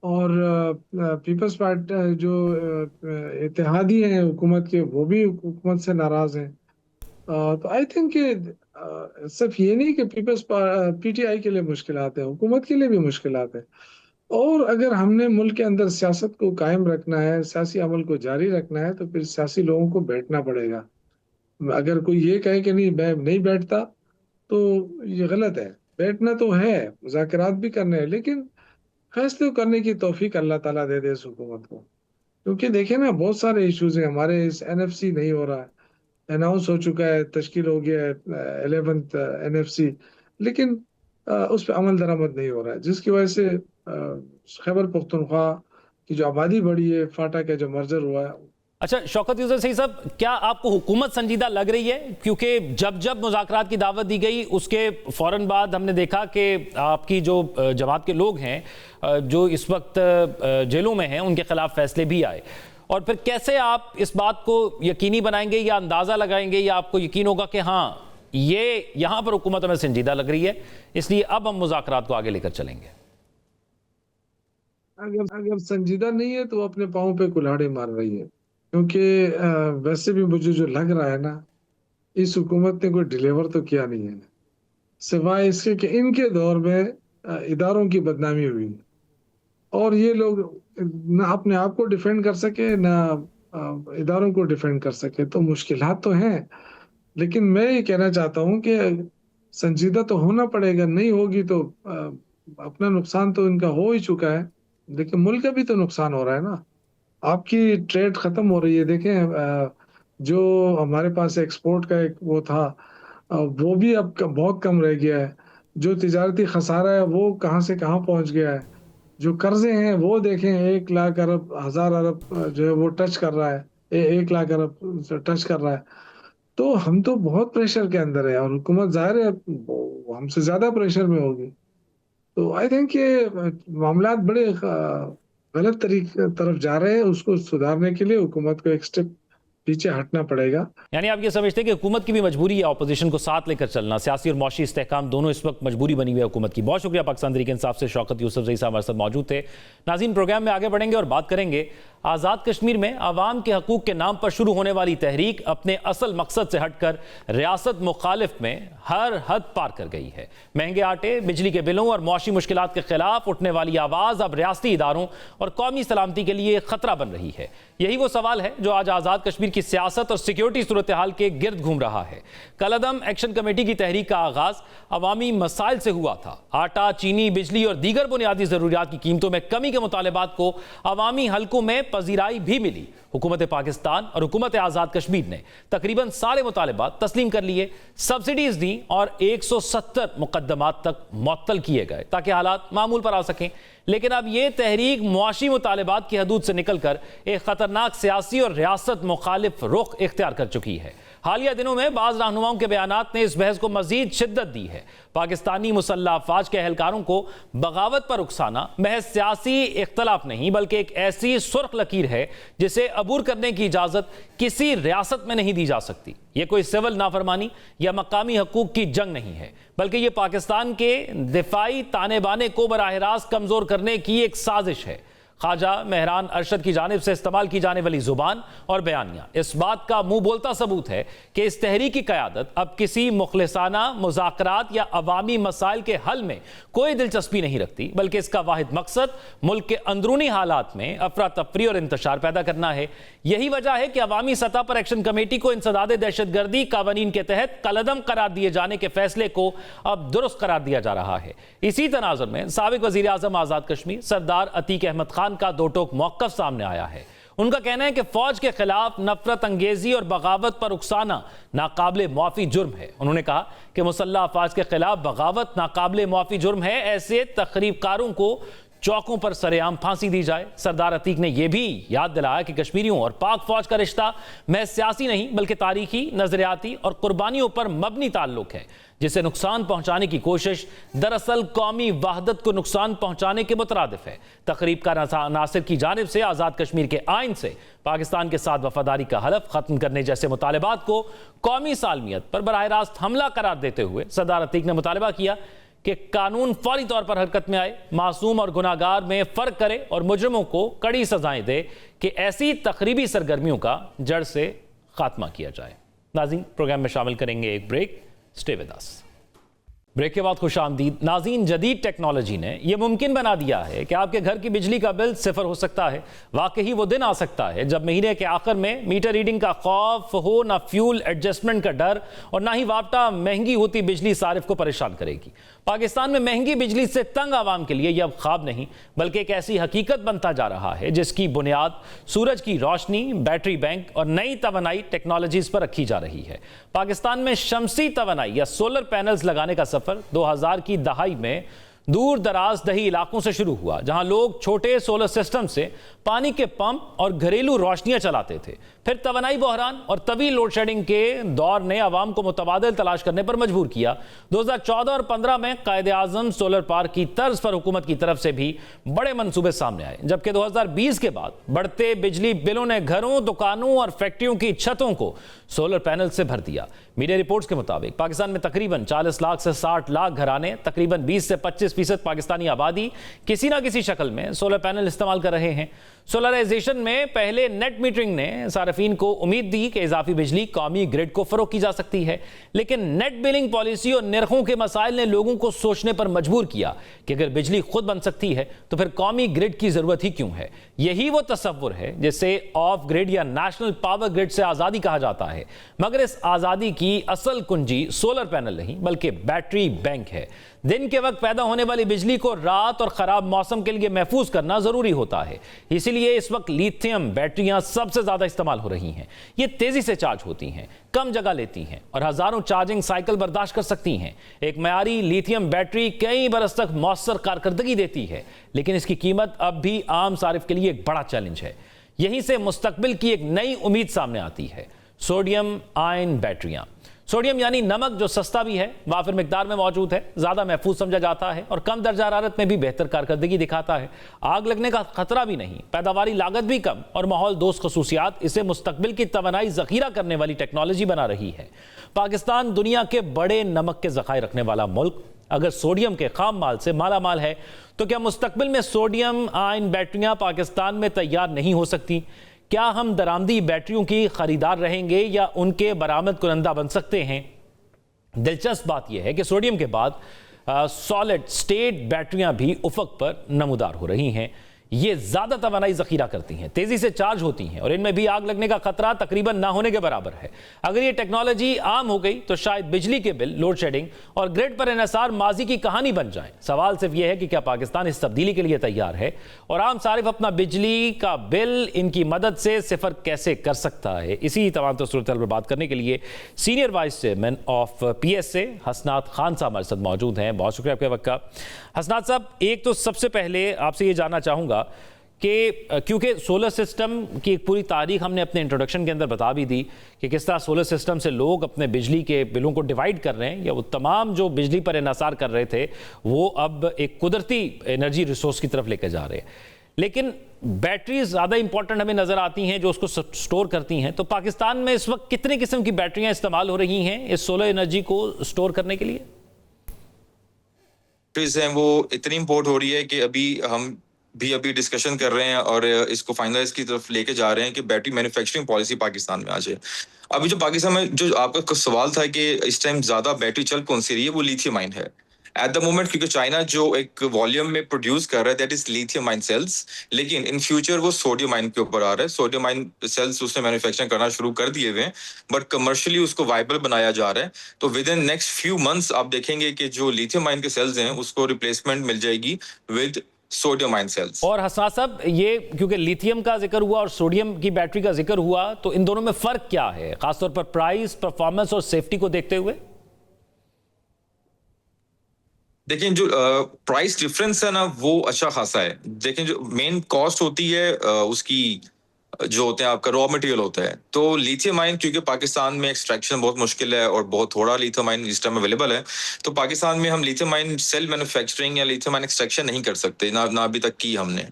और पीपल्स पार्टी जो इत्तेहादी हैं हुकूमत के, वो भी हुकूमत से नाराज हैं। तो आई थिंक कि सिर्फ ये नहीं कि पीपल्स पीटीआई के लिए मुश्किलात है, हुकूमत के लिए भी मुश्किलात है। और अगर हमने मुल्क के अंदर सियासत को कायम रखना है, सियासी अमल को जारी रखना है, तो फिर सियासी लोगों को बैठना पड़ेगा। अगर कोई ये कहे कि नहीं मैं नहीं बैठता, तो ये गलत है। बैठना तो है, मुज़ाकरात भी करने हैं, लेकिन फैसले करने की तौफीक अल्लाह ताला दे दे इस हुकूमत को। क्योंकि देखिए ना, बहुत सारे इश्यूज हैं हमारे। इस एनएफसी नहीं हो रहा है, अनाउंस हो चुका है, तश्कील हो गया है 11th एनएफसी, लेकिन उस पर अमल दरामद नहीं हो रहा है, जिसकी वजह से खैबर पख्तूनख्वा की जो आबादी बढ़ी है, फाटा का जो मर्जर हुआ है। अच्छा शौकत यूसुफ सही साहब, क्या आपको हुकूमत संजीदा लग रही है? क्योंकि जब जब मुज़ाकरात की दावत दी गई उसके फ़ौरन बाद हमने देखा कि आपकी जो जमात के लोग हैं जो इस वक्त जेलों में हैं, उनके खिलाफ फैसले भी आए। और फिर कैसे आप इस बात को यकीनी बनाएंगे या अंदाज़ा लगाएंगे या आपको यकीन होगा कि हाँ ये यहाँ पर हुकूमत हमें संजीदा लग रही है, इसलिए अब हम मुज़ाकरात को आगे लेकर चलेंगे? अगर संजीदा नहीं है तो वो अपने पाँव पे कुल्हाड़ी मार रही है। क्योंकि वैसे भी मुझे जो लग रहा है ना, इस हुकूमत ने कोई डिलीवर तो किया नहीं है, सिवाय इसके कि इनके दौर में इदारों की बदनामी हुई और ये लोग ना अपने आप को डिफेंड कर सके ना इदारों को डिफेंड कर सके। तो मुश्किलात तो हैं, लेकिन मैं ये कहना चाहता हूँ कि संजीदा तो होना पड़ेगा। नहीं होगी तो अपना नुकसान तो इनका हो ही चुका है, लेकिन मुल्क का भी तो नुकसान हो रहा है ना। आपकी ट्रेड खत्म हो रही है। देखें, जो हमारे पास एक्सपोर्ट का एक वो था, वो भी अब बहुत कम रह गया है। जो तिजारती खसारा है वो कहाँ से कहाँ पहुंच गया है। जो कर्जे हैं वो देखें, 1 लाख अरब, 1000 अरब जो है वो टच कर रहा है, 1 लाख अरब टच कर रहा है। तो हम तो बहुत प्रेशर के अंदर है और हुकूमत जाहिर है वो हमसे ज्यादा प्रेशर में होगी। तो आई थिंक ये मामला बड़े गलत तरीके तरफ जा रहे हैं। उसको सुधारने के लिए हुकूमत को एक स्टेप पीछे हटना पड़ेगा। यानी आप ये समझते हैं कि हुकूमत की भी मजबूरी है अपोजिशन को साथ लेकर चलना, सियासी और मौशी इस्तेहकाम दोनों इस वक्त मजबूरी बनी हुई है हुकूमत की। बहुत शुक्रिया पाकिस्तान तहरीक इंसाफ से शौकत यूसुफ ज़ई साहब हमारे साथ मौजूद थे। नाज़रीन, प्रोग्राम में आगे बढ़ेंगे और बात करेंगे आज़ाद कश्मीर में अवाम के हकूक़ के नाम पर शुरू होने वाली तहरीक अपने असल मकसद से हटकर रियासत मुखालिफ में हर हद पार कर गई है। महंगे आटे, बिजली के बिलों और मौशी मुश्किलात के खिलाफ उठने वाली आवाज़ अब रियासती इदारों और कौमी सलामती के लिए खतरा बन रही है। यही वो सवाल है जो आज आज़ाद कश्मीर की सियासत और सिक्योरिटी सूरत हाल के गिर्द घूम रहा है। कलअदम एक्शन कमेटी की तहरीक का आगाज अवामी मसाइल से हुआ था। आटा, चीनी, बिजली और दीगर बुनियादी जरूरियात की कीमतों में कमी के मुतालबात को अवामी हलकों में पजीराई भी मिली। हुकूमत पाकिस्तान और हुकूमत आज़ाद कश्मीर ने तकरीबन सारे मुतालबात तस्लीम कर लिए, सब्सिडीज दी और 170 मुकदमात तक मुअत्तल किए गए ताकि हालात मामूल पर आ सकें। लेकिन अब यह तहरीक मुआशी मुतालबात की हदूद से निकलकर एक खतरनाक सियासी और रियासत मुखालिफ रुख इख्तियार कर चुकी है। हालिया दिनों में बाज़ रहनुमाओं के बयानात ने इस बहस को मजीद शिद्दत दी है। पाकिस्तानी मुसल्लह अफवाज के एहलकारों को बगावत पर उकसाना महज सियासी इख्तलाफ नहीं बल्कि एक ऐसी सुर्ख लकीर है जिसे अबूर करने की इजाज़त किसी रियासत में नहीं दी जा सकती। यह कोई सिविल नाफरमानी या मकामी हकूक की जंग नहीं है, बल्कि यह पाकिस्तान के दिफाई ताने बाने को बराह रास्त कमज़ोर करने की एक साजिश है। ख्वाजा मेहरान अरशद की जानिब से इस्तेमाल की जाने वाली जुबान और बयानियां इस बात का मुंह बोलता सबूत है कि इस तहरीक की क़यादत अब किसी मुखलिसाना मुज़ाकरात या अवामी मसाइल के हल में कोई दिलचस्पी नहीं रखती, बल्कि इसका वाहिद मकसद मुल्क के अंदरूनी हालात में अफरा तफरी और इंतशार पैदा करना है। यही वजह है कि अवामी सतह पर एक्शन कमेटी को इंसदाद दहशतगर्दी कानून के तहत कलअदम करार दिए जाने के फैसले को अब दुरुस्त करार दिया जा रहा है। इसी तनाजुर में साबिक वज़ीर आज़म आज़ाद कश्मीर सरदार अतीक अहमद खान का दो टोक मौक़िफ़ सामने आया है। उनका कहना है कि फौज के खिलाफ नफरत अंगेजी और बगावत पर उकसाना नाकाबिले मुआफ़ी जुर्म है। उन्होंने कहा कि मुसल्लह अफवाज के खिलाफ बगावत नाकाबिले मुआफ़ी जुर्म है, ऐसे तखरीबकारों को चौकों पर सरेआम फांसी दी जाए। सरदार अतीक ने यह भी याद दिलाया कि कश्मीरियों और पाक फौज का रिश्ता महज सियासी नहीं बल्कि तारीखी, नजरियाती और कुर्बानियों पर मबनी ताल्लुक है, जिसे नुकसान पहुंचाने की कोशिश दरअसल कौमी वहदत को नुकसान पहुंचाने के मुतरादिफ है। तकरीब का नासिर की जानिब से आज़ाद कश्मीर के आइन से पाकिस्तान के साथ वफादारी का हलफ खत्म करने जैसे मुतालबात को कौमी सालमियत पर बराह रास्त हमला करार देते हुए सरदार अतीक ने मुतालबा किया कि कानून फौरी तौर पर हरकत में आए, मासूम और गुनाहगार में फ़र्क करे और मुजरिमों को कड़ी सजाएं दे कि ऐसी तखरीबी सरगर्मियों का जड़ से खात्मा किया जाए। नाज़रीन, प्रोग्राम में शामिल करेंगे एक break. Stay with us. Break के बाद खुशामदीद। नाज़रीन, जदीद टेक्नोलॉजी ने यह मुमकिन बना दिया है कि आपके घर की बिजली का बिल सिफर हो सकता है। वाकई वो दिन आ सकता है जब महीने के आखिर में मीटर रीडिंग का खौफ हो, ना फ्यूल एडजस्टमेंट का डर और ना ही वापटा महंगी होती बिजली सारिफ को परेशान करेगी। पाकिस्तान में महंगी बिजली से तंग आवाम के लिए यह अब ख्वाब नहीं बल्कि एक ऐसी हकीकत बनता जा रहा है जिसकी बुनियाद सूरज की रोशनी, बैटरी बैंक और नई तवानाई टेक्नोलॉजीज पर रखी जा रही है। पाकिस्तान में शमसी तवानाई या सोलर पैनल्स लगाने का सफर 2000 की दहाई में दूर दराज दही इलाकों से शुरू हुआ, जहां लोग छोटे सोलर सिस्टम से पानी के पंप और घरेलू रोशनियां चलाते थे। फिर तवानाई बहरान और तवील लोड शेडिंग के दौर ने आवाम को मुतबादिल तलाश करने पर मजबूर किया। 2014 और 15 में कायद आजम सोलर पार्क की तर्ज पर हुकूमत की तरफ से भी बड़े मंसूबे सामने आए, जबकि 2020 के बाद बढ़ते बिजली बिलों ने घरों, दुकानों और फैक्ट्रियों की छतों को सोलर पैनल से भर दिया। मीडिया रिपोर्ट्स के मुताबिक पाकिस्तान में तकरीबन 40 लाख से 60 लाख घराने, तकरीबन 20 से 25% पाकिस्तानी आबादी किसी ना किसी शक्ल में सोलर पैनल इस्तेमाल कर रहे हैं। सोलराइजेशन में पहले नेट मीटरिंग ने सार्फिन को उम्मीद दी कि इजाफी बिजली कौमी ग्रिड को फरोख की जा सकती है, लेकिन नेट बिलिंग पॉलिसी और निर्खों के मसाइल ने लोगों को सोचने पर मजबूर किया कि अगर बिजली खुद बन सकती है तो फिर कौमी ग्रिड की जरूरत ही क्यों है। यही वो तस्वुर है जिसे ऑफ ग्रिड या नेशनल पावर ग्रिड से आजादी कहा जाता है, मगर इस आजादी की असल कुंजी सोलर पैनल नहीं बल्कि बैटरी बैंक है। दिन के वक्त पैदा होने वाली बिजली को रात और खराब मौसम के लिए महफूज करना जरूरी होता है, इसीलिए इस वक्त लिथियम बैटरियां सबसे ज्यादा इस्तेमाल हो रही हैं। ये तेजी से चार्ज होती हैं, कम जगह लेती हैं और हजारों चार्जिंग साइकिल बर्दाश्त कर सकती हैं। एक मयारी लिथियम बैटरी कई बरस तक मौसर कारकर्दगी देती है, लेकिन इसकी कीमत अब भी आम सारिफ के लिए एक बड़ा चैलेंज है। यहीं से मुस्तकबिल की एक नई उम्मीद सामने आती है, सोडियम आयन बैटरियां। सोडियम यानी नमक, जो सस्ता भी है, वाफिर मिकदार में मौजूद है, ज्यादा महफूज समझा जाता है और कम दर्जा हरारत में भी बेहतर कारकर्दगी दिखाता है। आग लगने का खतरा भी नहीं, पैदावारी लागत भी कम और माहौल दोस्त खसूसियात इसे मुस्तकबिल की तवानाई जखीरा करने वाली टेक्नोलॉजी बना रही है। पाकिस्तान दुनिया के बड़े नमक के जखायर रखने वाला मुल्क अगर सोडियम के खाम माल से माला माल है तो क्या मुस्तकबिल में सोडियम आयन बैटरियां पाकिस्तान में तैयार नहीं हो सकती? क्या हम दरामदी बैटरियों की खरीदार रहेंगे या उनके बरामद कुनंदा बन सकते हैं? दिलचस्प बात यह है कि सोडियम के बाद सॉलिड स्टेट बैटरियां भी उफक पर नमूदार हो रही हैं। ये ज्यादा तवानाई जखीरा करती हैं, तेजी से चार्ज होती हैं और इनमें भी आग लगने का खतरा तकरीबन ना होने के बराबर है। अगर ये टेक्नोलॉजी आम हो गई तो शायद बिजली के बिल, लोड शेडिंग और ग्रिड पर इन्हिसार माजी की कहानी बन जाए। सवाल सिर्फ यह है कि क्या पाकिस्तान इस तब्दीली के लिए तैयार है और आम सारिफ अपना बिजली का बिल इनकी मदद से सिफर कैसे कर सकता है? इसी तमाम सूरत पर बात करने के लिए senior vice chairman of PSA हसनात खान साहब हमारे साथ मौजूद हैं। बहुत शुक्रिया आपके वक्त का। हसनात साहब, एक तो सबसे पहले आपसे ये जानना चाहूँगा कि क्योंकि सोलर सिस्टम की एक पूरी तारीख हमने अपने इंट्रोडक्शन के अंदर बता भी दी कि किस तरह सोलर सिस्टम से लोग अपने बिजली के बिलों को डिवाइड कर रहे हैं, या वो तमाम जो बिजली पर इन्हिसार कर रहे थे वो अब एक कुदरती एनर्जी रिसोर्स की तरफ लेकर जा रहे हैं। लेकिन बैटरीज ज़्यादा इंपॉर्टेंट हमें नज़र आती हैं जो उसको स्टोर करती हैं। तो पाकिस्तान में इस वक्त कितने किस्म की बैटरियाँ इस्तेमाल हो रही हैं इस सोलर एनर्जी को स्टोर करने के लिए? हैं वो इतनी इम्पोर्ट हो रही है कि अभी डिस्कशन कर रहे हैं और इसको फाइनलाइज की तरफ लेके जा रहे हैं कि बैटरी मैन्युफैक्चरिंग पॉलिसी पाकिस्तान में आ जाए। अभी जो पाकिस्तान में जो आपका कुछ सवाल था कि इस टाइम ज्यादा बैटरी चल कौन सी रही है, वो लिथियम आयन है एट द मोमेंट, क्योंकि चाइना जो एक वॉल्यूम में प्रोड्यूस कर रहा है that is lithium ion cells, लेकिन इन फ्यूचर वो सोडियम आयन के ऊपर आ रहा है। सोडियम आयन सेल्स उसने मैन्युफैक्चरिंग करना शुरू कर दिए हुए हैं, बट कमर्शियली उसको वाइबल बनाया जा रहा है। तो with in next few months आप देखेंगे कि जो लिथियम आयन के सेल्स हैं उसको रिप्लेसमेंट मिल जाएगी विद सोडियम आयन सेल्स। और हसनात साहब, ये क्योंकि लिथियम का जिक्र हुआ और सोडियम की बैटरी का जिक्र हुआ, तो इन दोनों में फर्क क्या है, खासतौर पर प्राइस, परफॉर्मेंस और सेफ्टी को देखते हुए? देखिए, जो प्राइस डिफरेंस है ना वो अच्छा खासा है। देखिए, जो मेन कॉस्ट होती है उसकी जो होते हैं आपका रॉ मटेरियल होता है। तो लिथियम आयन, क्योंकि पाकिस्तान में एक्सट्रैक्शन बहुत मुश्किल है और बहुत थोड़ा लिथियम आयन इस टाइम अवेलेबल है, तो पाकिस्तान में हम लिथियम आयन सेल मैन्युफैक्चरिंग या लिथियम आयन एक्सट्रैक्शन नहीं कर सकते, ना अभी तक की हमने।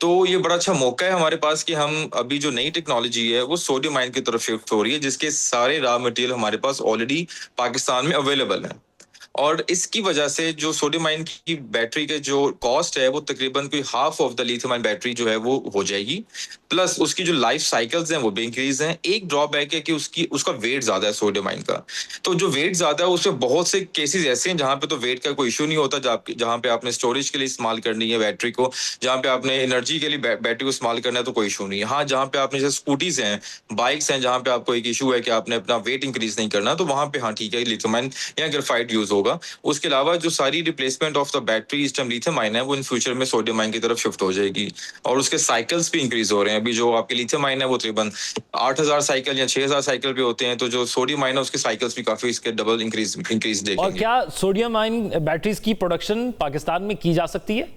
तो ये बड़ा अच्छा मौका है हमारे पास कि हम अभी जो नई टेक्नोलॉजी है वो सोडियम आयन की तरफ शिफ्ट हो रही है, जिसके सारे रॉ मटेरियल हमारे पास ऑलरेडी पाकिस्तान में अवेलेबल है। और इसकी वजह से जो सोडियम आयन की बैटरी के जो कॉस्ट है वो तकरीबन कोई half of the lithium ion battery जो है वो हो जाएगी। प्लस उसकी जो लाइफ साइकिल्स हैं वो भी इंक्रीज हैं। एक ड्रॉबैक है कि उसका वेट ज्यादा है सोडियम आयन का। तो जो वेट ज्यादा है उसमें बहुत से केसेस ऐसे हैं जहां पे तो वेट का कोई इशू नहीं होता, जहां पे आपने स्टोरेज के लिए इस्तेमाल करनी है बैटरी को, जहां पे आपने एनर्जी के लिए बैटरी को इस्तेमाल करना है तो कोई इशू नहीं है। हाँ, जहां पे आपने जैसे स्कूटीज हैं, बाइक्स हैं, जहां पे आपको एक इशू है कि आपने अपना वेट इंक्रीज नहीं करना, तो वहां पे हाँ ठीक है, लिथियम आयन या ग्रेफाइट यूज होगा। उसके अलावा जो सारी रिप्लेसमेंट ऑफ द बैटरी इस टाइम लिथियम आयन है वो इन फ्यूचर में सोडियम आयन की तरफ शिफ्ट हो जाएगी, और उसके साइकिल्स भी इंक्रीज हो रहे हैं। अभी जो आपके लिथियम आयन है वो तकरीबन 8,000 साइकिल या 6,000 साइकिल पे होते हैं, तो जो सोडियम आयन है उसके साइकिल्स भी काफी इसके डबल इंक्रीज और देखेंगे। क्या सोडियम आयन बैटरीज की प्रोडक्शन पाकिस्तान में की जा सकती है?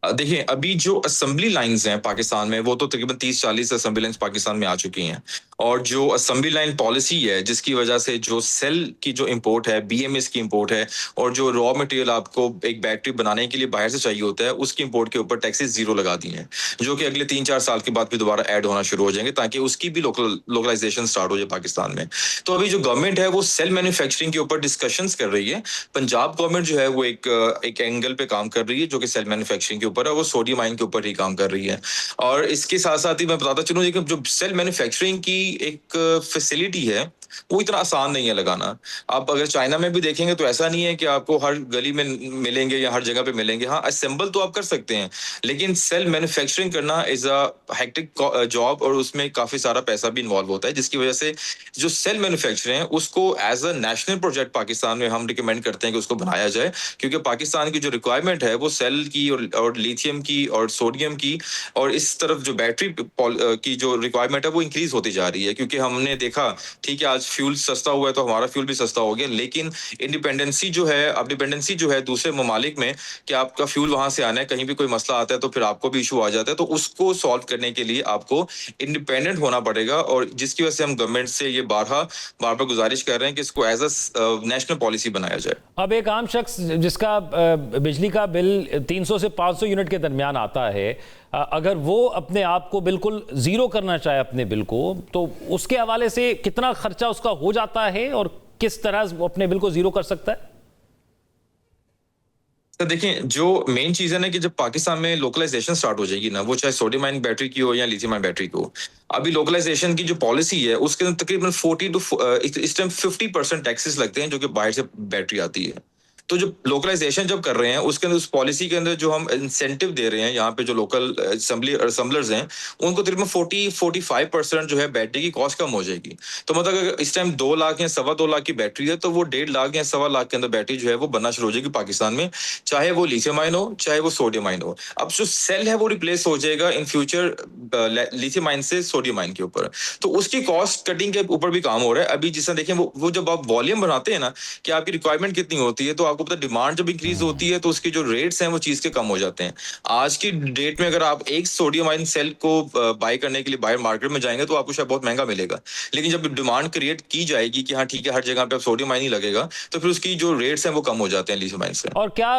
देखिए, अभी जो असेंबली लाइंस हैं पाकिस्तान में वो तो तकरीबन 30-40 असेंबली लाइंस पाकिस्तान में आ चुकी हैं, और जो असेंबली लाइन पॉलिसी है जिसकी वजह से जो सेल की जो इंपोर्ट है, बीएमएस की इंपोर्ट है, और जो रॉ मटेरियल आपको एक बैटरी बनाने के लिए बाहर से चाहिए होता है उसकी इंपोर्ट के ऊपर टैक्सेस जीरो लगा दी हैं, जो कि अगले 3-4 साल के बाद भी दोबारा ऐड होना शुरू हो जाएंगे, ताकि उसकी भी लोकलाइजेशन स्टार्ट हो जाए पाकिस्तान में। तो अभी जो गवर्नमेंट है वो सेल मैन्युफैक्चरिंग के ऊपर डिस्कशंस कर रही है। पंजाब गवर्नमेंट जो है वो एक एंगल पे काम कर रही है जो कि सेल मैन्युफैक्चरिंग के ऊपर है, वो सोडियम आयन के ऊपर ही काम कर रही है। और इसके साथ साथ ही मैं बताता चलूं कि जो सेल मैन्युफैक्चरिंग की एक फैसिलिटी है वो इतना आसान नहीं है लगाना। आप अगर चाइना में भी देखेंगे तो ऐसा नहीं है कि आपको हर गली में मिलेंगे या हर जगह पे मिलेंगे। हाँ, असेंबल तो आप कर सकते हैं, लेकिन सेल मैन्युफैक्चरिंग करना इज अ हेक्टिक जॉब, और उसमें काफी सारा पैसा भी इन्वॉल्व होता है, जिसकी वजह से जो सेल मैन्युफैक्चरिंग है उसको as a national project Pakistan में हम रिकमेंड करते हैं कि उसको बनाया जाए, क्योंकि पाकिस्तान की जो रिक्वायरमेंट है वो सेल की और लिथियम की और सोडियम की, और इस तरफ जो बैटरी की जो रिक्वायरमेंट है वो इंक्रीज होती जा रही है। क्योंकि हमने देखा, ठीक है, आज फ्यूल सस्ता हुआ है तो हमारा फ्यूल भी सस्ता हो गया, लेकिन इंडिपेंडेंसी जो है, अब डिपेंडेंसी जो है दूसरे ममालिक में कि आपका फ्यूल वहां से आना है, कहीं भी कोई मसला आता है तो फिर आपको भी इशू आ जाता है, तो उसको सॉल्व करने के लिए आपको इंडिपेंडेंट होना पड़ेगा, और जिसकी वजह से हम गवर्नमेंट से ये बार बार गुजारिश कर रहे हैं कि इसको एज अ नेशनल पॉलिसी बनाया जाए। अब एक आम शख्स जिसका बिजली का बिल 300 से 500 यूनिट के दरमियान आता है, अगर वो अपने आप को बिल्कुल जीरो करना चाहे अपने बिल को, तो उसके हवाले से कितना खर्चा उसका हो जाता है और किस तरह वो अपने बिल को जीरो कर सकता है? तो देखिए, जो मेन चीज है ना कि जब पाकिस्तान में लोकलाइजेशन स्टार्ट हो जाएगी ना, वो चाहे सोडियम आयन बैटरी की हो या लिथियम आयन बैटरी की हो, अभी लोकलाइजेशन की जो पॉलिसी है उसके अंदर तकरीबन 40 टू इस टाइम 50% टैक्सेस लगते हैं जो कि बाहर से बैटरी आती है। तो जो लोकलाइजेशन जब कर रहे हैं उसके अंदर, उस पॉलिसी के अंदर जो हम इंसेंटिव दे रहे हैं यहाँ पे जो लोकल असेंबलर्स हैं उनको तकरीबन 45% जो है बैटरी की कॉस्ट कम हो जाएगी। तो मतलब अगर इस टाइम 2 लाख या 2.25 लाख की बैटरी है तो वो 1.5 लाख या 1.25 लाख के अंदर बैटरी जो है वो बनना शुरू हो जाएगी पाकिस्तान में, चाहे वो लिथियम आयन हो चाहे वो सोडियम आयन हो। अब जो सेल है वो रिप्लेस हो जाएगा इन फ्यूचर लिथियम आयन से सोडियम आयन के ऊपर, तो उसकी कॉस्ट कटिंग के ऊपर भी काम हो रहा है। अभी जिस तरह देखें वो जब आप वॉल्यूम बनाते हैं ना कि आपकी रिक्वायरमेंट कितनी होती है, तो आपको पता, डिमांड जब इंक्रीज होती है तो उसके जो रेट्स हैं वो चीज के कम हो जाते हैं। आज की डेट में अगर आप एक सोडियम आयन सेल को बाय करने के लिए बाहर मार्केट में जाएंगे तो आपको शायद बहुत महंगा मिलेगा, लेकिन जब डिमांड क्रिएट की जाएगी कि हाँ ठीक है हर जगह पे अब सोडियम आयन ही लगेगा, तो फिर उसकी जो रेट्स हैं वो कम हो जाते हैं लिथियम आयन से। और क्या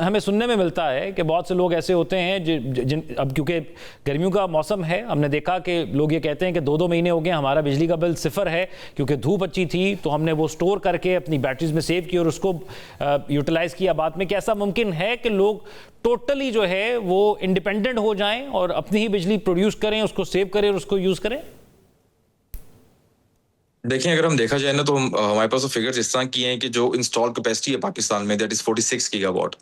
हमें सुनने में मिलता है कि बहुत से लोग ऐसे होते हैं जिन अब क्योंकि गर्मियों का मौसम है, हमने देखा कि लोग ये कहते हैं कि 2-2 महीने हो गए हमारा बिजली का बिल सिफर है, क्योंकि धूप अच्छी थी तो हमने वो स्टोर करके अपनी बैटरीज में सेव की और उसको यूटिलाइज किया बाद में। क्या ऐसा मुमकिन है कि लोग टोटली जो है वो इंडिपेंडेंट हो जाएं और अपनी ही बिजली प्रोड्यूस करें, उसको सेव करें और उसको यूज करें? देखिए, अगर हम देखा जाए ना तो हमारे पास तो फिगर्स इस तरह की हैं कि जो इंस्टॉल कैपेसिटी है पाकिस्तान में दैट इज 46 गीगावाट,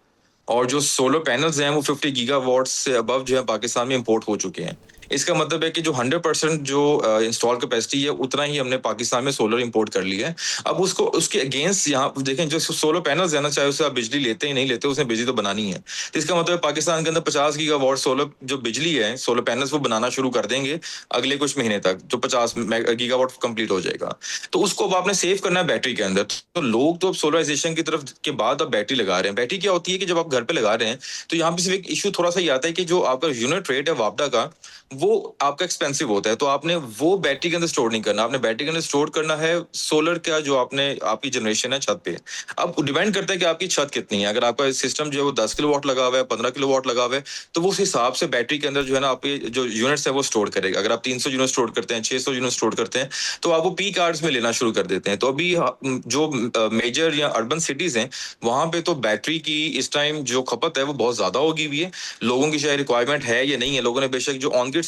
और जो सोलर पैनल्स हैं वो 50 गीगावाट से अबव जो है पाकिस्तान में इंपोर्ट हो चुके हैं। इसका मतलब है कि जो 100% जो इंस्टॉल कैपेसिटी है उतना ही हमने पाकिस्तान में सोलर इंपोर्ट कर लिया है। अब उसको उसके अगेंस्ट यहाँ देखें, जो सोलर पैनल्स है ना, चाहे उससे आप बिजली लेते ही नहीं लेते, उसने बिजली तो बनानी है। तो इसका मतलब पाकिस्तान के अंदर 50 गीगावाट सोलर जो बिजली है, सोलर पैनल्स वो बनाना शुरू कर देंगे अगले कुछ महीने तक, जो 50 गीगावाट कंप्लीट हो जाएगा। तो उसको अब आपने सेव करना है बैटरी के अंदर। तो लोग तो अब सोलराइजेशन की तरफ के बाद अब बैटरी लगा रहे हैं। बैटरी क्या होती है कि जब आप घर पे लगा रहे हैं तो यहाँ पे सिर्फ एक इशू थोड़ा सा ही आता है कि जो आपका यूनिट रेट है वापडा का वो आपका एक्सपेंसिव होता है, तो आपने वो बैटरी के अंदर स्टोर नहीं करना, आपने बैटरी के अंदर स्टोर करना है सोलर का जो आपकी जनरेशन है छत पे। अब डिपेंड करता है कि आपकी छत कितनी है। अगर आपका सिस्टम जो है वो 10 किलोवाट लगा हुआ है, 15 किलोवाट लगा हुआ है, तो वो उस हिसाब से बैटरी के अंदर जो है ना आपके जो यूनिट्स है वो स्टोर करेगा। अगर आप 300 यूनिट स्टोर करते हैं, 600 यूनिट स्टोर करते हैं, तो आप वो पीक आवर्स में लेना शुरू कर देते हैं। तो अभी जो मेजर या अर्बन सिटीज हैं वहां पे तो बैटरी की इस टाइम जो खपत है वो बहुत ज्यादा होगी हुई है। लोगों की शायद रिक्वायरमेंट है या नहीं है, लोगों ने बेशक जो ऑन ग्रिड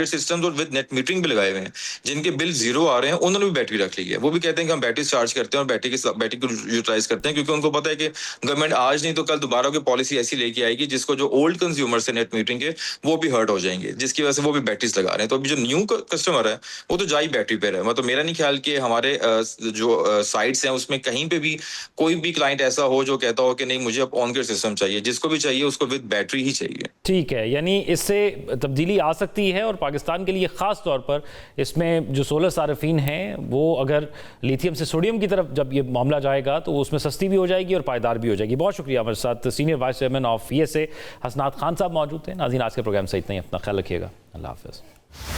सिस्टम और विद नेट मीटरिंग भी लगाए हुए हैं, जिनके बिल जीरो आ रहे हैं, उन्होंने भी बैटरी रख ली है। वो भी कहते हैं कि हम बैटरी चार्ज करते हैं और बैटरी को यूटिलाइज करते हैं, क्योंकि उनको पता है कि गवर्नमेंट आज नहीं तो कल दोबारा कोई पॉलिसी ऐसी लेके आएगी जिसको जो ओल्ड कंज्यूमर से नेट मीटरिंग के वो भी हर्ट हो जाएंगे, जिसकी वजह से वो भी बैटरीज लगा रहे हैं। तो अभी जो न्यू कस्टमर है वो तो जाई बैटरी पे है। मतलब मेरा नहीं ख्याल कि हमारे जो साइट्स हैं उसमें कहीं पे भी कोई भी क्लाइंट ऐसा हो जो कहता हो कि नहीं मुझे अब ऑन ग्रिड सिस्टम चाहिए। जिसको भी चाहिए उसको विद बैटरी ही चाहिए। ठीक है, यानी इससे तब्दीली आ सकती है और पाकिस्तान के लिए ख़ास तौर पर इसमें जो सोलर सार्फिन हैं वो अगर लिथियम से सोडियम की तरफ जब ये मामला जाएगा तो उसमें सस्ती भी हो जाएगी और पायदार भी हो जाएगी। बहुत शुक्रिया। हमारे साथ senior vice chairman of ESA हसनात खान साहब मौजूद हैं। नाज़रीन, आज के प्रोग्राम से इतना ही। अपना ख्याल रखिएगा। अल्लाह हाफ़िज़।